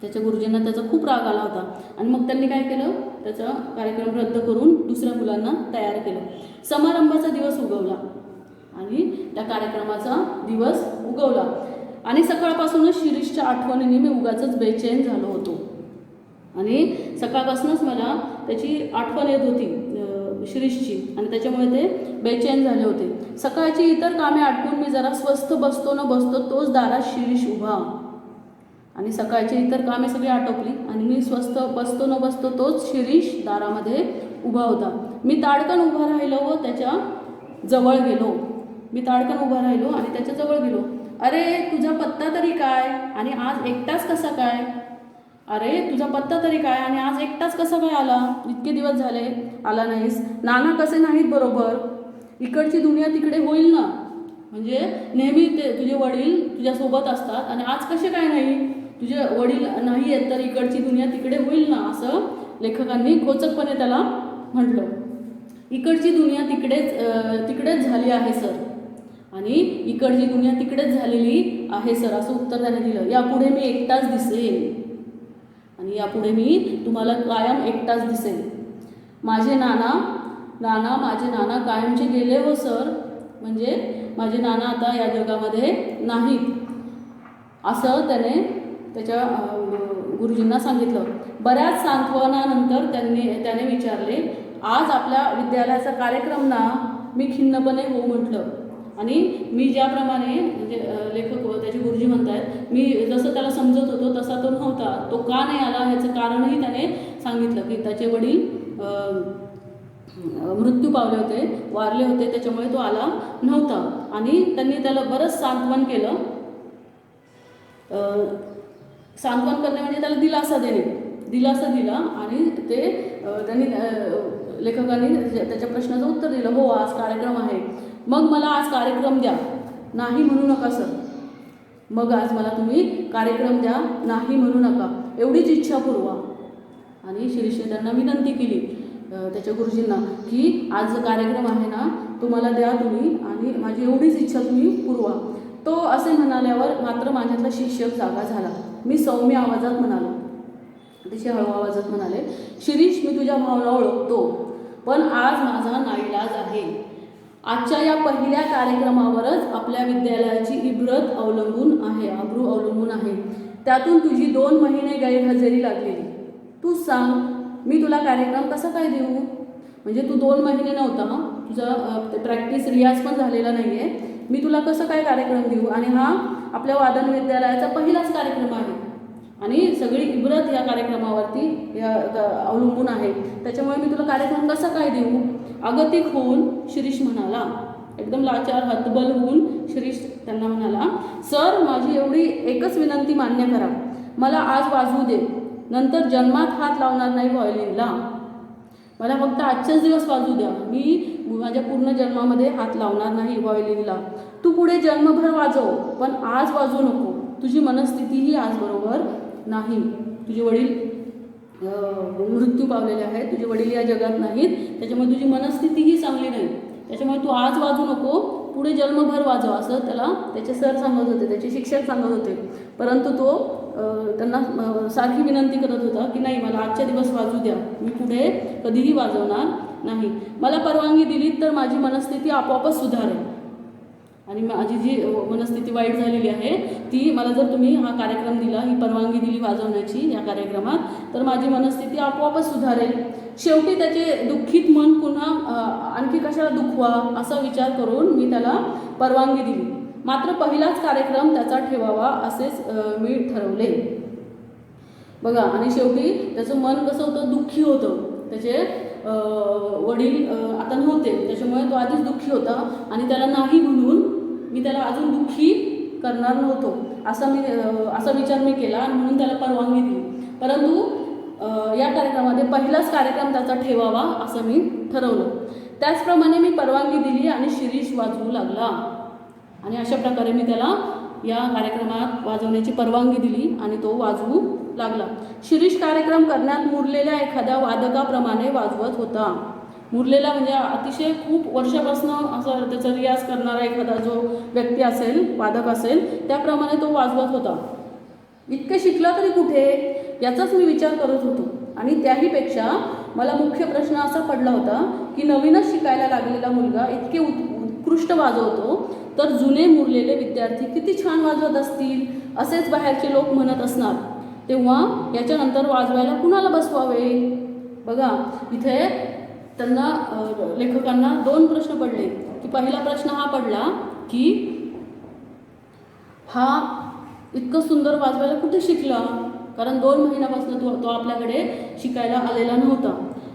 त्याच्या गुरुजींना त्याचा खूप राग आला होता. आणि मग त्यांनी काय केलं, त्याचा कार्यक्रम रद्द करून दुसऱ्या मुलांना तयार केलं. समारंभाचा दिवस उगवला आणि त्या कार्यक्रमाचा दिवस उगवला आणि सकाळपासूनच शिरीषच्या आठवणीने मी उगाचच बेचैन झालो होतो. आणि सकाळपासूनच मला त्याची आठवण येत होती शिरीषची आणि त्याच्यामुळे ते बेचैन झाले होते. सकाळची इतर कामे आटपून मी जरा स्वस्थ बसतो न बसतो तोच दारात शिरीष उभा. आणि सकाळची इतर कामे सगळी आटोपली आणि मी स्वस्थ बसतो न बसतो तोच शिरीष दारामध्ये उभा होता. मी ताडकन उभा राहिलो व त्याच्या जवळ गेलो. आणि त्याच्या जवळ गेलो. अरे तुझा पत्ता तरी काय आणि आज एकटाच कसा काय? आणि आज एकटाच कसा काय आला? इतके दिवस झाले आला नाहीस. नाना कसे नाहीत बरोबर? इकडची दुनिया तिकडे होईल ना. म्हणजे नेहमी तुझे वडील तुझ्यासोबत असतात आणि आज कसे काय नाही? तुझे वडील नाही आहेत तर इकडची दुनिया तिकडे होईल ना, असं लेखकांनी खोचकपणे त्याला म्हटलं. इकडची दुनिया तिकडेच झाली आहे सर. आणि इकडची दुनिया तिकडेच झालेली आहे सर असं उत्तर त्याने दिलं. यापुढे मी एकटाच दिसेन आणि यापुढे मी तुम्हाला कायम एकटाच दिसेन. माझे नाना कायमचे गेले हो सर. म्हणजे माझे नाना आता या जगामध्ये नाहीत असं त्याने त्याच्या गुरुजींना सांगितलं. बऱ्याच सांत्वनानंतर त्याने विचारले, आज आपल्या विद्यालयाचा कार्यक्रम ना? मी खिन्नपणे हो म्हटलं. आणि मी ज्याप्रमाणे म्हणजे लेखक त्याचे गुरुजी म्हणतात, मी जसं त्याला समजत होतो तसा तो नव्हता. तो का नाही आला ह्याचं कारणही त्याने सांगितलं की त्याचे वडील मृत्यू पावले होते, वारले होते, त्याच्यामुळे तो आला नव्हता. आणि त्यांनी त्याला बरंच सांत्वन केलं. सांत्वन करणे म्हणजे त्याला दिलासा दिला आणि त्यांनी लेखकांनी त्याच्या प्रश्नाचं उत्तर दिलं. हो आज कार्यक्रम आहे, मग मला आज कार्यक्रम द्या, नाही म्हणू नका सर. मग आज मला तुम्ही कार्यक्रम द्या, नाही म्हणू नका, एवढीच इच्छा पुरवा. आणि शिरीषने त्यांना विनंती केली त्याच्या गुरुजींना की आज जो कार्यक्रम आहे ना तो मला द्या तुम्ही आणि माझी एवढीच इच्छा तुम्ही पुरवा. तो असे म्हणाल्यावर मात्र माझ्यातला शिक्षक जागा झाला. मी सौम्य आवाजात म्हणालो, अतिशय हळू आवाजात म्हणाले, शिरीष मी तुझ्या भावना ओळखतो, पण आज माझा नाईलाज आहे. आजच्या या पहिल्या कार्यक्रमावरच आपल्या विद्यालयाची इब्रत अवलंबून आहे, अब्रू अवलंबून आहे. त्यातून तुझी 2 महिने गैरहजेरी लागलेली. तू सांग मी तुला कार्यक्रम कसा काय देऊ? म्हणजे तू 2 महिने नव्हता, तुझा प्रॅक्टिस रियाज पण झालेला नाही आहे, मी तुला कसं काय कार्यक्रम देऊ? आणि हा आपल्या वादन विद्यालयाचा पहिलाच कार्यक्रम आहे आणि सगळी इब्रत या कार्यक्रमावरती अवलंबून आहे, त्याच्यामुळे मी तुला कार्यक्रम कसा काय देऊ? अगतिक होऊन शिरीष म्हणाला, एकदम लाचार हतबल होऊन शिरीष त्यांना म्हणाला, सर माझी एवढी एकच विनंती मान्य करा, मला आज वाजवू दे, नंतर जन्मात हात लावणार नाही व्हायोलिनला. मला फक्त आजच्याच दिवस वाजू द्या, मी माझ्या पूर्ण जन्मामध्ये हात लावणार नाही व्हायोलिनला. तू पुढे जन्मभर वाजव, पण आज वाजवू नको. तुझी मनस्थितीही आज बरोबर नाही. तुझे वडील मृत्यू पावलेले आहेत, तुझे वडील या जगात नाहीत, त्याच्यामुळे तुझी मनस्थितीही चांगली नाही. त्याच्यामुळे तू आज वाजू नको, पुढे जन्मभर वाजव, असं त्याला त्याचे सर सांगत होते, त्याचे शिक्षक सांगत होते. परंतु तो त्यांना सारखी विनंती करत होता की नाही, मला आजच्या दिवस वाजू द्या, मी पुढे कधीही वाजवणार नाही. मला परवानगी दिलीत तर माझी मनस्थिती आपोआपच सुधारेल आणि माझी जी मनस्थिती वाईट झालेली आहे ती, मला जर तुम्ही हा कार्यक्रम दिला, ही परवानगी दिली वाजवण्याची या कार्यक्रमात, तर माझी मनस्थिती आपोआपच सुधारेल. शेवटी त्याचे दुःखित मन पुन्हा आणखी कशाला दुखवा असा विचार करून मी त्याला परवानगी दिली. मात्र पहिलाच कार्यक्रम त्याचा ठेवावा असेच मी ठरवले. बघा, आणि शेवटी त्याचं मन कसं होतं, दुःखी होतं. त्याचे वडील आता नव्हते, त्याच्यामुळे तो आधीच दुःखी होता आणि त्याला नाही म्हणून मी त्याला अजून दुःखी करणार नव्हतो, असा विचार मी केला आणि म्हणून त्याला परवानगी दिली. परंतु या कार्यक्रमामध्ये पहिलाच कार्यक्रम त्याचा ठेवावा असं मी ठरवलं. त्याचप्रमाणे मी परवानगी दिली आणि शिरीष वाजवू लागला आणि अशा प्रकारे मी त्याला या कार्यक्रमात वाजवण्याची परवानगी दिली आणि तो वाजवू लागला. शिरीष कार्यक्रम करण्यात मुरलेल्या एखाद्या वादकाप्रमाणे वाजवत होता. मुरलेला म्हणजे अतिशय खूप वर्षापासून असं त्याचा रियाज करणारा एखादा जो व्यक्ती असेल, वादक असेल, त्याप्रमाणे तो वाजवत होता. इतके शिकला तरी कुठे याचाच मी विचार करत होतो. आणि त्याहीपेक्षा मला मुख्य प्रश्न असा पडला होता की नवीनच शिकायला लागलेला मुलगा इतके उत्कृष्ट वाजवतो, तर जुने मुरलेले विद्यार्थी किती छान वाजवत असतील असेच बाहेरचे लोक म्हणत असणार. तेव्हा याच्यानंतर वाजवायला कुणाला बसवावे? बघा, इथे त्यांना लेखकांना 2 प्रश्न पडले. की पहिला प्रश्न हा पडला की हा इतकं सुंदर वाजवायला कुठे शिकला, कारण 2 महिन्यापासून तो आपल्याकडे शिकायला आलेला नव्हता.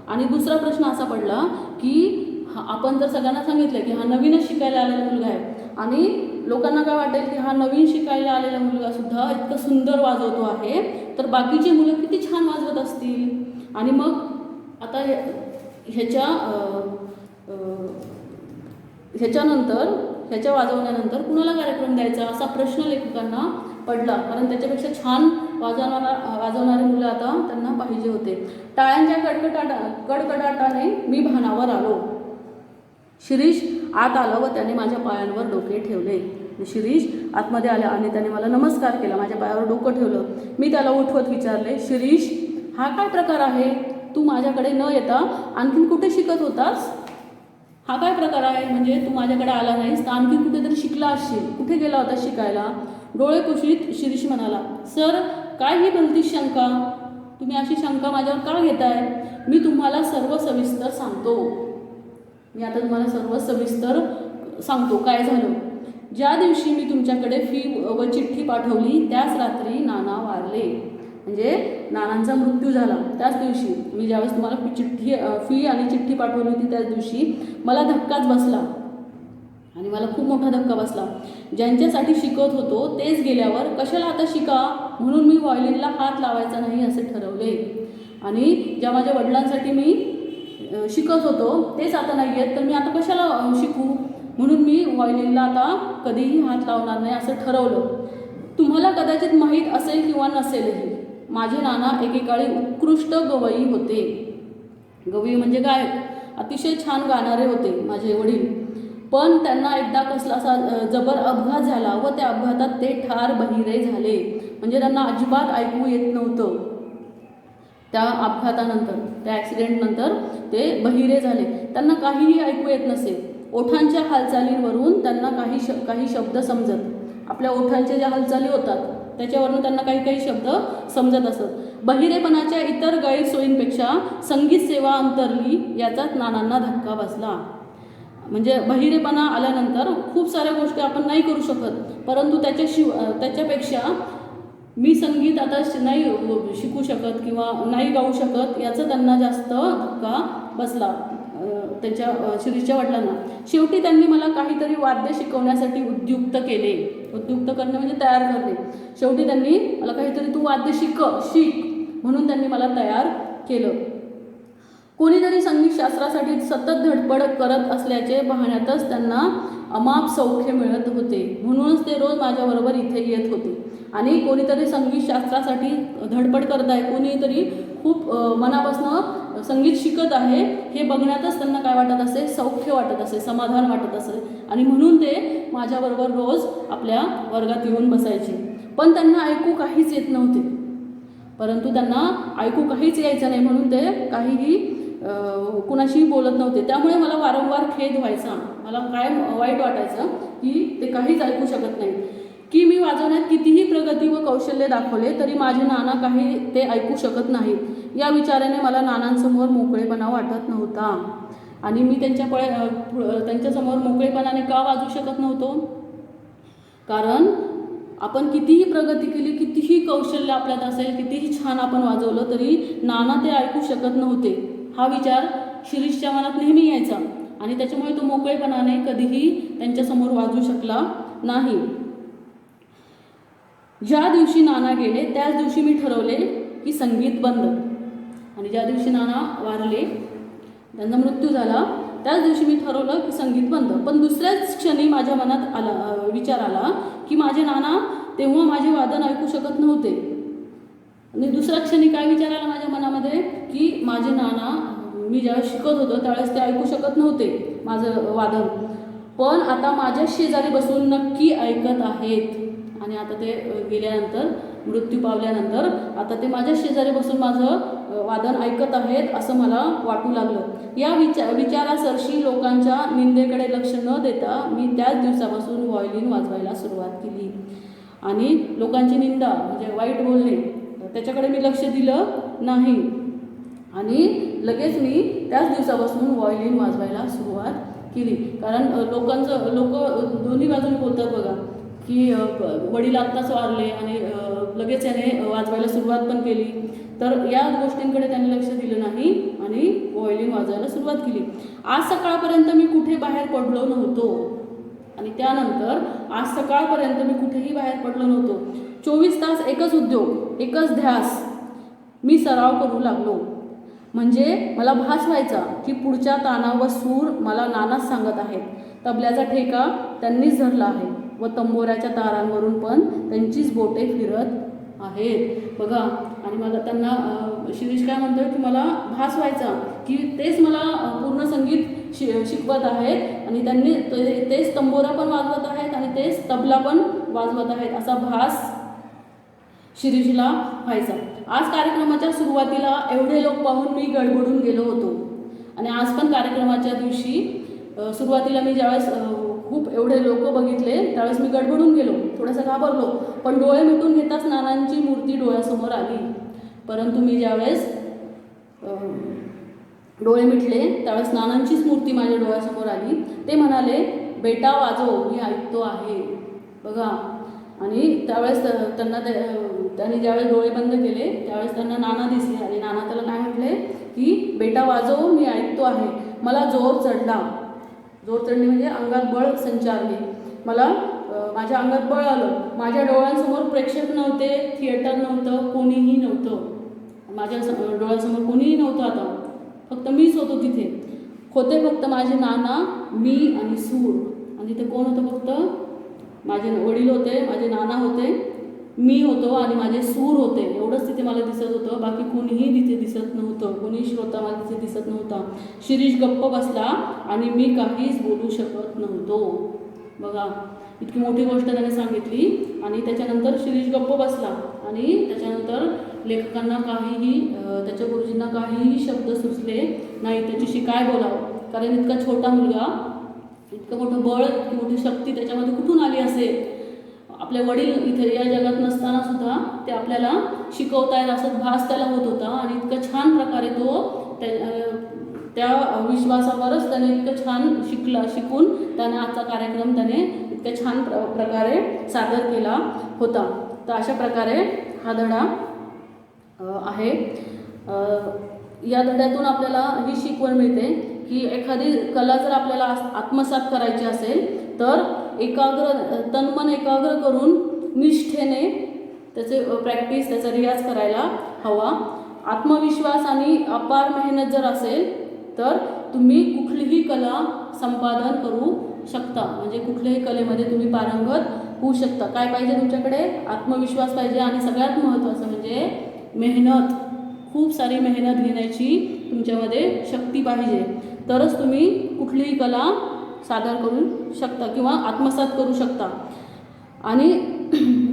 आणि दुसरा प्रश्न असा पडला की आपण जर सगळ्यांना सांगितलं की हा नवीनच शिकायला आलेला मुलगा आहे आणि लोकांना काय वाटेल की हा नवीन शिकायला आलेला मुलगा सुद्धा इतकं सुंदर वाजवतो आहे, तर बाकीची मुलं किती छान वाजवत असतील. आणि मग आता ह्याच्या वाजवण्यानंतर कुणाला कार्यक्रम द्यायचा असा प्रश्न लेखकांना पडला, कारण त्याच्यापेक्षा छान वाजवणारे मुलं आता त्यांना पाहिजे होते. टाळ्यांच्या कडकडाटाने मी भानावर आलो. शिरीष आत आला व त्याने माझ्या पायांवर डोके ठेवले. शिरीष आतमध्ये आला आणि त्याने मला नमस्कार केला, माझ्या पायावर डोकं ठेवलं. मी त्याला उठवत विचारले, शिरीष, हा काय प्रकार आहे? तू माझ्याकडे न येता आणखीन कुठे शिकत होतास? हा काय प्रकार आहे? म्हणजे तू माझ्याकडे आला नाहीस तर आणखी कुठेतरी शिकला असशील. कुठे गेला होता शिकायला? डोळे पुशीत शिरीष म्हणाला, सर, काय ही भलतीच शंका? तुम्ही अशी शंका माझ्यावर का घेताय? मी तुम्हाला सर्व सविस्तर सांगतो. मी आता तुम्हाला सर्व सविस्तर सांगतो काय झालं. ज्या दिवशी मी तुमच्याकडे फी व चिठ्ठी पाठवली त्याच रात्री नाना वारले. म्हणजे नानांचा मृत्यू झाला त्याच दिवशी. मी ज्यावेळेस तुम्हाला फी आणि चिठ्ठी पाठवली होती त्याच दिवशी मला धक्काच बसला आणि मला खूप मोठा धक्का बसला. ज्यांच्यासाठी शिकत होतो तेच गेल्यावर कशाला आता शिका, म्हणून मी व्हायोलिनला हात लावायचा नाही असे ठरवले. आणि ज्या माझ्या वडिलांसाठी मी शिकत होतो तेच आता नाही आहेत, तर मी आता कशाला शिकू, म्हणून मी व्हायोलिनला आता कधीही हात लावणार नाही असं ठरवलं. तुम्हाला कदाचित माहीत असेल किंवा नसेलही, माझे नाना एकेकाळी उत्कृष्ट गवई होते. गवई म्हणजे गायक, अतिशय छान गाणारे होते माझे वडील. पण त्यांना एकदा कसलासा जबर अपघात झाला व त्या अपघातात ते ठार बहिरे झाले. म्हणजे त्यांना अजिबात ऐकू येत नव्हतं. त्या अपघातानंतर, त्या ॲक्सिडेंटनंतर ते बहिरे झाले. त्यांना काहीही ऐकू येत नसे. ओठांच्या हालचालींवरून त्यांना काही शब्द समजत. आपल्या ओठांच्या ज्या हालचाली होतात त्याच्यावरून त्यांना काही शब्द समजत असत. बहिरेपणाच्या इतर गैरसोयींपेक्षा संगीत सेवा अंतरली याचाच नानांना धक्का बसला. म्हणजे बहिरेपणा आल्यानंतर खूप साऱ्या गोष्टी आपण नाही करू शकत, परंतु त्याच्यापेक्षा मी संगीत आता नाही शिकू शकत किंवा नाही गाऊ शकत याचा त्यांना जास्त धक्का बसला त्यांच्या शिरीषच्या वडिलांना. शेवटी त्यांनी मला काहीतरी वाद्य शिकवण्यासाठी उद्युक्त केले. उद्युक्त करणे म्हणजे तयार करणे. शेवटी त्यांनी मला काहीतरी तू वाद्य शिक म्हणून त्यांनी मला तयार केलं. कोणीतरी संगीतशास्त्रासाठी सतत धडपड करत असल्याचे पाहण्यातच त्यांना अमाप सौख्य मिळत होते, म्हणूनच ते रोज माझ्याबरोबर इथे येत होते. आणि कोणीतरी संगीतशास्त्रासाठी धडपड करत आहे, कोणीतरी खूप मनापासून संगीत शिकत आहे हे बघण्यातच त्यांना काय वाटत असे, सौख्य वाटत असे, समाधान वाटत असे. आणि म्हणून ते माझ्याबरोबर रोज आपल्या वर्गात येऊन बसायचे. पण त्यांना ऐकू काहीच येत नव्हते. परंतु त्यांना ऐकू काहीच यायचं नाही म्हणून ते काहीही कुणाशीही बोलत नव्हते. त्यामुळे मला वारंवार खेद व्हायचा. मला काय वाईट वाटायचं की ते काहीच ऐकू शकत नाही. की मी वाजवण्यात कितीही प्रगती व कौशल्य दाखवले तरी माझे नाना काही ते ऐकू शकत नाहीत. या विचाराने मला नानांसमोर मोकळेपणा वाटत नव्हता. आणि मी त्यांच्यासमोर मोकळेपणाने का वाजू शकत नव्हतो? कारण आपण कितीही प्रगती केली, कितीही कौशल्य आपल्यात असेल, कितीही छान आपण वाजवलं तरी नाना ते ऐकू शकत नव्हते. हा विचार शिरीषच्या मनात नेहमी यायचा आणि त्याच्यामुळे तो मोकळेपणाने कधीही त्यांच्यासमोर वाजू शकला नाही. ज्या दिवशी नाना गेले त्याच दिवशी मी ठरवले की संगीत बंद. आणि ज्या दिवशी नाना वारले, त्यांचा मृत्यू झाला, त्याच दिवशी मी ठरवलं की संगीत बंद. पण दुसऱ्याच क्षणी माझ्या मनात विचार आला की माझे नाना तेव्हा माझे वादन ऐकू शकत नव्हते. आणि दुसऱ्या क्षणी काय विचार आला माझ्या मनामध्ये की माझे नाना मी ज्यावेळेस शिकत होतो त्यावेळेस ते ऐकू शकत नव्हते माझं वादन, पण आता माझ्या शेजारी बसून नक्की ऐकत आहेत. आणि आता ते गेल्यानंतर, मृत्यू पावल्यानंतर आता ते माझ्या शेजारी बसून माझं वादन ऐकत आहेत असं मला वाटू लागलं. या विचारासरशी लोकांच्या निंदेकडे लक्ष न देता मी त्याच दिवसापासून व्हायोलिन वाजवायला सुरुवात केली. आणि लोकांची निंदा म्हणजे वाईट बोलणे त्याच्याकडे मी लक्ष दिलं नाही. आणि लगेच मी त्याच दिवसापासून व्हायोलिन वाजवायला सुरुवात केली. कारण लोक दोन्ही बाजूने बोलतात बघा की वडील आत्ताच वारले आणि लगेच याने वाजवायला सुरुवात पण केली. तर या गोष्टींकडे त्याने लक्ष दिलं नाही आणि व्हायोलिन वाजवायला सुरुवात केली. आज सकाळपर्यंत मी कुठे बाहेर पडलो नव्हतो. आणि त्यानंतर आज सकाळपर्यंत मी कुठेही बाहेर पडलो नव्हतो. 24 तास एकच उद्योग, एकच ध्यास. मी सराव करू लागलो. म्हणजे मला भास व्हायचा की पुढच्या ताना व सूर मला नानाच सांगत आहेत. तबल्याचा ठेका त्यांनीच धरला आहे व तंबोऱ्याच्या तारांवरून पण त्यांचीच बोटे फिरत आहेत. बघा, आणि मला त्यांना शिरीष काय म्हणतोय की मला भास व्हायचा की तेच मला पूर्ण संगीत शिकवत आहेत आणि त्यांनी तेच तंबोरा पण वाजवत आहेत आणि तेच तबला पण वाजवत आहेत असा भास शिरीषला व्हायचा. आज कार्यक्रमाच्या सुरुवातीला एवढे लोक पाहून मी गडबडून गेलो होतो. आणि आज पण कार्यक्रमाच्या दिवशी सुरुवातीला मी ज्यावेळेस खूप एवढे लोक बघितले त्यावेळेस मी गडबडून गेलो, थोडंसं घाबरलो. पण डोळे मिटून घेताच नानांची मूर्ती डोळ्यासमोर आली. परंतु मी ज्यावेळेस डोळे मिटले त्यावेळेस नानांचीच मूर्ती माझ्या डोळ्यासमोर आली. ते म्हणाले, बेटा वाजव, मी ऐकतो आहे. बघा, आणि त्यावेळेस त्यांनी ज्यावेळेस डोळे बंद केले त्यावेळेस त्यांना नाना दिसले आणि नाना त्याला काय म्हटले की बेटा वाजव, मी ऐकतो आहे. मला जोर चढला. जोर चढणे म्हणजे अंगात बळ संचारले. मला माझ्या अंगात बळ आलं. माझ्या डोळ्यांसमोर प्रेक्षक नव्हते, थिएटर नव्हतं, कोणीही नव्हतं. माझ्या डोळ्यांसमोर कोणीही नव्हतं. आता फक्त मीच होतो तिथे. होते फक्त माझे नाना, मी आणि सूर. आणि तिथे कोण होतं? फक्त माझे वडील होते, माझे नाना होते, मी होतो आणि माझे सूर होते. एवढंच तिथे मला दिसत होतं. बाकी कोणीही तिथे दिसत नव्हतं. कोणी श्रोता मला तिथे दिसत नव्हता. शिरीष गप्प बसला आणि मी काहीच बोलू शकत नव्हतो. बघा, इतकी मोठी गोष्ट त्याने सांगितली आणि त्याच्यानंतर शिरीष गप्प बसला. आणि त्याच्यानंतर लेखकांना काहीही, त्याच्या गुरुजींना काहीही शब्द सुचले नाही त्याच्याशी काय बोलावं. कारण इतका छोटा मुलगा, इतकं मोठं बळ, इतकी मोठी शक्ती त्याच्यामध्ये कुठून आली असेल. आपले वडील इथे या जगात नसताना सुद्धा ते आपल्याला शिकवतायत असं भास त्याला होत होता. आणि इतकं छान प्रकारे तो त्या विश्वासावरच त्याने इतकं छान शिकून त्याने आजचा कार्यक्रम त्याने इतक्या छान प्रकारे सादर केला होता. तर अशा प्रकारे हा धडा आहे. या धड्यातून आपल्याला ही शिकवण मिळते की एखादी कला जर आपल्याला आत्मसात करायची असेल तर तनमन एकाग्र करून निष्ठेने त्याचे प्रॅक्टिस, त्याचा रियाज करायला हवा. आत्मविश्वास आणि अपार मेहनत जर असेल तर तुम्ही कुठलीही कला संपादन करू शकता. म्हणजे कुठल्याही कलेमध्ये तुम्ही पारंगत होऊ शकता. काय पाहिजे तुमच्याकडे? आत्मविश्वास पाहिजे आणि सगळ्यात महत्त्वाचं म्हणजे मेहनत. खूप सारी मेहनत घेण्याची तुमच्यामध्ये शक्ती पाहिजे. तरच तुम्ही कुठलीही कला सादर करू शकता किंवा आत्मसात करू शकता. आणि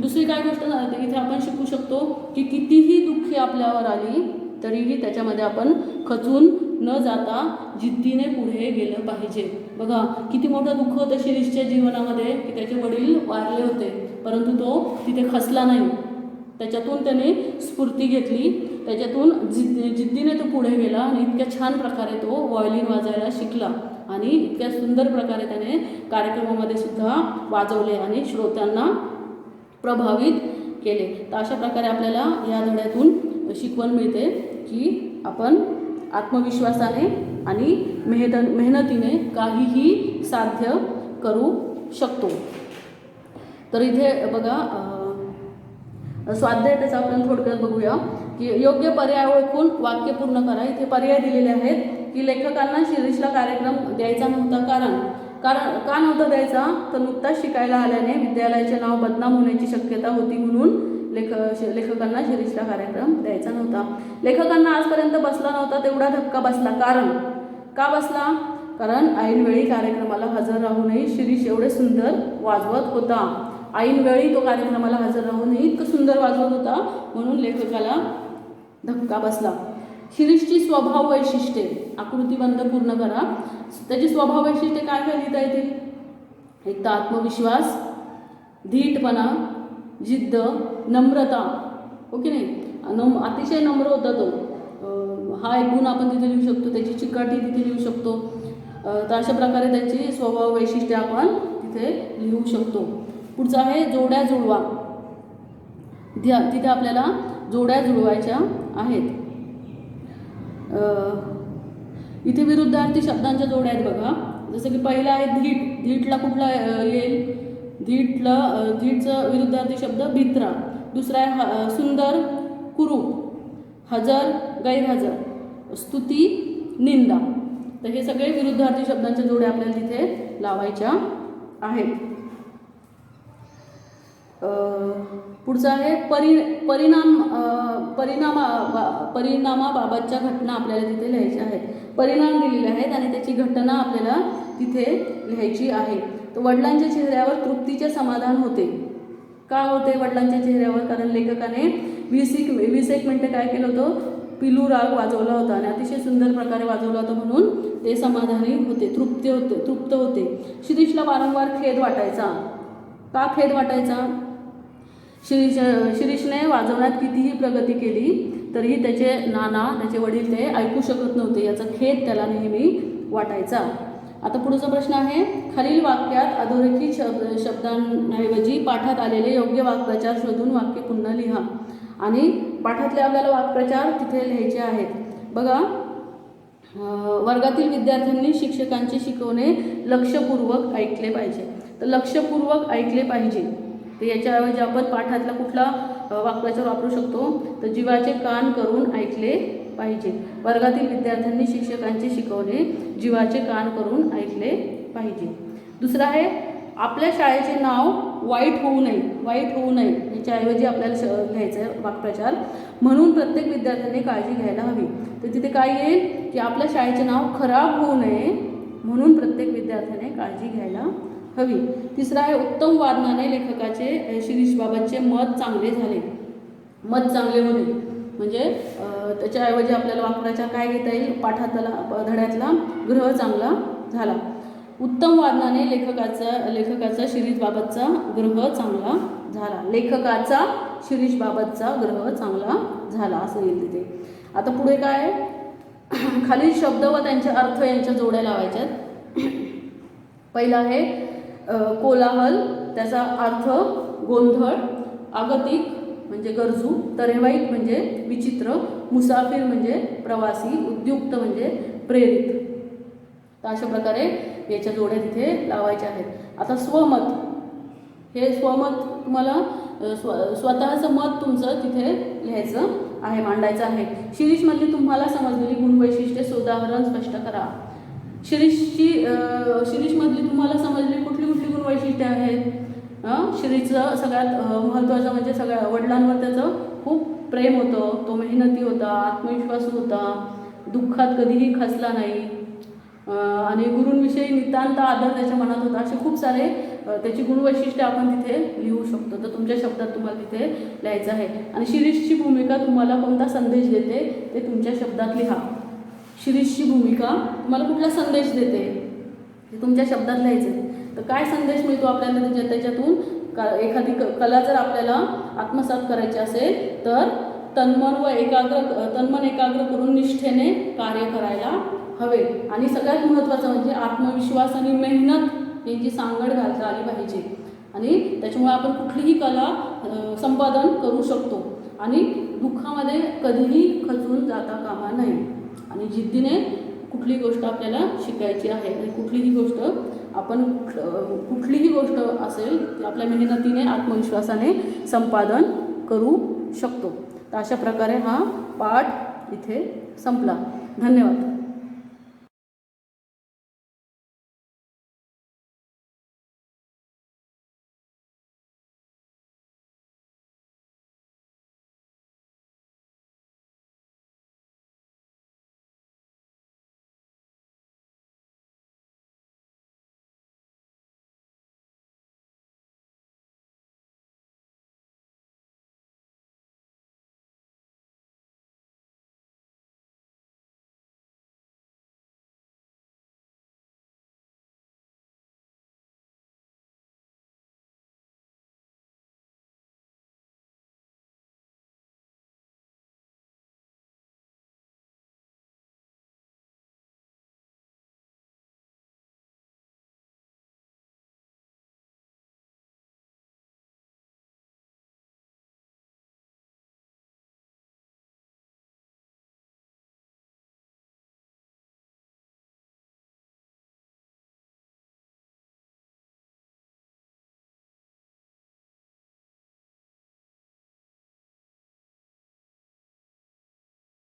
दुसरी काय गोष्ट इथे आपण शिकू शकतो की कितीही दुःखी आपल्यावर आली तरीही त्याच्यामध्ये आपण खचून न जाता जिद्दीने पुढे गेलं पाहिजे. बघा, किती मोठं दुःख होतं शिरीषच्या जीवनामध्ये की त्याचे वडील वारले होते, परंतु तो तिथे खचला नाही. त्याच्यातून त्याने स्फूर्ती घेतली, त्याच्यातून जिद्दीने तो पुढे गेला आणि इतक्या छान प्रकारे तो व्हायोलिन वाजवायला शिकला आणि इतक्या सुंदर प्रकारे त्याने कार्यक्रमामध्ये सुद्धा वाजवले आणि श्रोत्यांना प्रभावित केले. तर अशा प्रकारे आपल्याला या धड्यातून शिकवण मिळते की आपण आत्मविश्वासाने आणि मेहनतीने काहीही साध्य करू शकतो. तर इथे बघा स्वाध्याय त्याचा आपण थोडक्यात बघूया की योग्य पर्याय ओळखून वाक्य पूर्ण करा. इथे पर्याय दिलेले आहेत की लेखकांना शिरीषला कार्यक्रम द्यायचा नव्हता. कारण का नव्हता द्यायचा, तर नुकताच शिकायला आल्याने विद्यालयाचे नाव बदनाम होण्याची शक्यता होती, म्हणून लेखकांना शिरीषला कार्यक्रम द्यायचा नव्हता. लेखकांना आजपर्यंत बसला नव्हता तेवढा धक्का बसला. का बसला? कारण ऐनवेळी कार्यक्रमाला हजर राहूनही शिरीष एवढे सुंदर वाजवत होता. ऐनवेळी तो कार्यक्रमाला हजर राहूनही इतकं सुंदर वाजवत होता, म्हणून लेखकाला धक्का बसला. शिरीषची स्वभाव वैशिष्ट्ये आकृतीबंध पूर्ण करा. त्याची स्वभाव वैशिष्ट्ये काय काय लिहिता येतील? एक तर आत्मविश्वास, धीटपणा, जिद्द, नम्रता, हो की नाही, अतिशय नम्र होता तो. हा एक गुण आपण तिथे लिहू शकतो. त्याची चिकाटी तिथे लिहू शकतो. तर अशा प्रकारे त्याची स्वभाव वैशिष्ट्ये आपण तिथे लिहू शकतो. पुढचा आहे जोड्या जुळवा. तिथे आपल्याला जोड्या जुळवायच्या आहेत. इथे विरुद्धार्थी शब्दांच्या जोड्या आहेत बघा. जसं की पहिला आहे धीट. धीटला कुठला येईल? धीटचं विरुद्धार्थी शब्द भित्रा. दुसरा आहे सुंदर, कुरूप. हजर, गैरहजर. स्तुती, निंदा. तर हे सगळे विरुद्धार्थी शब्दांच्या जोड्या आपल्याला तिथे लावायच्या आहेत. पुढचा आहे परिणामाबाबतच्या घटना आपल्याला तिथे लिहायच्या आहेत. परिणाम दिलेले आहेत आणि त्याची घटना आपल्याला तिथे लिहायची आहे. तर वडिलांच्या चेहऱ्यावर तृप्तीचे समाधान होते. का होते वडिलांच्या चेहऱ्यावर? कारण लेखकाने 20 मिनिटं काय केलं होतं? पिलू राग वाजवला होता आणि अतिशय सुंदर प्रकारे वाजवला होता, म्हणून ते समाधानी होते, तृप्त होते. शिरीषला वारंवार खेद वाटायचा. का खेद वाटायचा? शिरीषने वाजवण्यात कितीही प्रगती केली तरीही त्याचे त्याचे वडील ते ऐकू शकत नव्हते. याचा खेद त्याला नेहमी वाटायचा. आता पुढचा प्रश्न आहे, खालील वाक्यात अधोरेखित शब्दांऐवजी पाठात आलेले योग्य वाक्प्रचार शोधून वाक्य पुन्हा लिहा. आणि पाठातले आपल्याला वाक्प्रचार तिथे लिहायचे आहेत. बघा, वर्गातील विद्यार्थ्यांनी शिक्षकांचे शिकवणे लक्षपूर्वक ऐकले पाहिजे. तर लक्षपूर्वक ऐकले पाहिजे. तर याच्याऐवजी आपण पाठातला कुठला वाक्प्रचार वापरू शकतो? तर जीवाचे कान करून ऐकले पाहिजे. वर्गातील विद्यार्थ्यांनी शिक्षकांचे शिकवणे जीवाचे कान करून ऐकले पाहिजे. दुसरा आहे, आपल्या शाळेचे नाव वाईट होऊ नये. याच्याऐवजी आपल्याला लिहायचं आहे वाक्प्रचार, म्हणून प्रत्येक विद्यार्थ्यांनी काळजी घ्यायला हवी. तर तिथे काय येईल की आपल्या शाळेचे नाव खराब होऊ नये म्हणून प्रत्येक विद्यार्थ्याने काळजी घ्यायला हवी. तिसरा आहे, उत्तम वादनाने लेखकाचे शिरीषबाबतचे मत चांगले झाले. मत चांगले होणे म्हणजे त्याच्याऐवजी आपल्याला वाक्प्रचार काय घेता येईल? पाठातला धड्यातला ग्रह चांगला झाला. उत्तम वादनाने लेखकाचा शिरीषबाबतचा ग्रह चांगला झाला. लेखकाचा शिरीषबाबतचा ग्रह चांगला झाला असं येईल तिथे. आता पुढे काय? खालील शब्द व त्यांचे अर्थ यांच्या जोड्या लावायच्यात. पहिला आहे कोलाहल, त्याचा अर्थ गोंधळ, आगतिक म्हणजे गरजू, तरेवाईक म्हणजे विचित्र, मुसाफिर म्हणजे प्रवासी, उद्युक्त म्हणजे प्रेरित. तर अशा प्रकारे याच्या जोड्या तिथे लावायच्या आहेत. आता स्वमत. हे स्वमत तुम्हाला स्वतःचं मत तुमचं तिथे लिहायचं आहे, मांडायचं आहे. शिरीषमधली तुम्हाला समजलेली गुणवैशिष्ट्ये उदाहरण स्पष्ट करा. शिरीषमधली तुम्हाला समजलेली कुठली गुणवैशिष्ट्ये आहेत? शिरीषचं सगळ्यात महत्त्वाचं म्हणजे सगळ्या वडिलांवर त्याचं खूप प्रेम होतं, तो मेहनती होता, आत्मविश्वासू होता, दुःखात कधीही खचला नाही आणि गुरूंविषयी नितांत आदर त्याच्या मनात होता. असे खूप सारे त्याची गुणवैशिष्ट्ये आपण तिथे लिहू शकतो. तर तुमच्या शब्दात तुम्हाला तिथे लिहायचं आहे. आणि शिरीषची भूमिका तुम्हाला कोणता संदेश देते ते तुमच्या शब्दात लिहा. शिरीषची भूमिका तुम्हाला कुठला संदेश देते ते तुमच्या शब्दात लिहायचं. तर काय संदेश मिळतो आपल्याला त्याच्यातून? एखादी कला जर आपल्याला आत्मसात करायची असेल तर तन्मन एकाग्र करून निष्ठेने कार्य करायला हवे. आणि सगळ्यात महत्त्वाचं म्हणजे आत्मविश्वास आणि मेहनत यांची सांगड घालता आली पाहिजे. आणि त्याच्यामुळे आपण कुठलीही कला संपादन करू शकतो आणि दुःखामध्ये कधीही खचून जाता कामा नये. आणि जिद्दीने कुठली गोष्ट आपल्याला शिकायची आहे आणि कुठलीही गोष्ट आपण कुठलीही गोष्ट असेल ती आपल्या मेहनतीने आत्मविश्वासाने संपादन करू शकतो. तर अशा प्रकारे हा पाठ इथे संपला. धन्यवाद.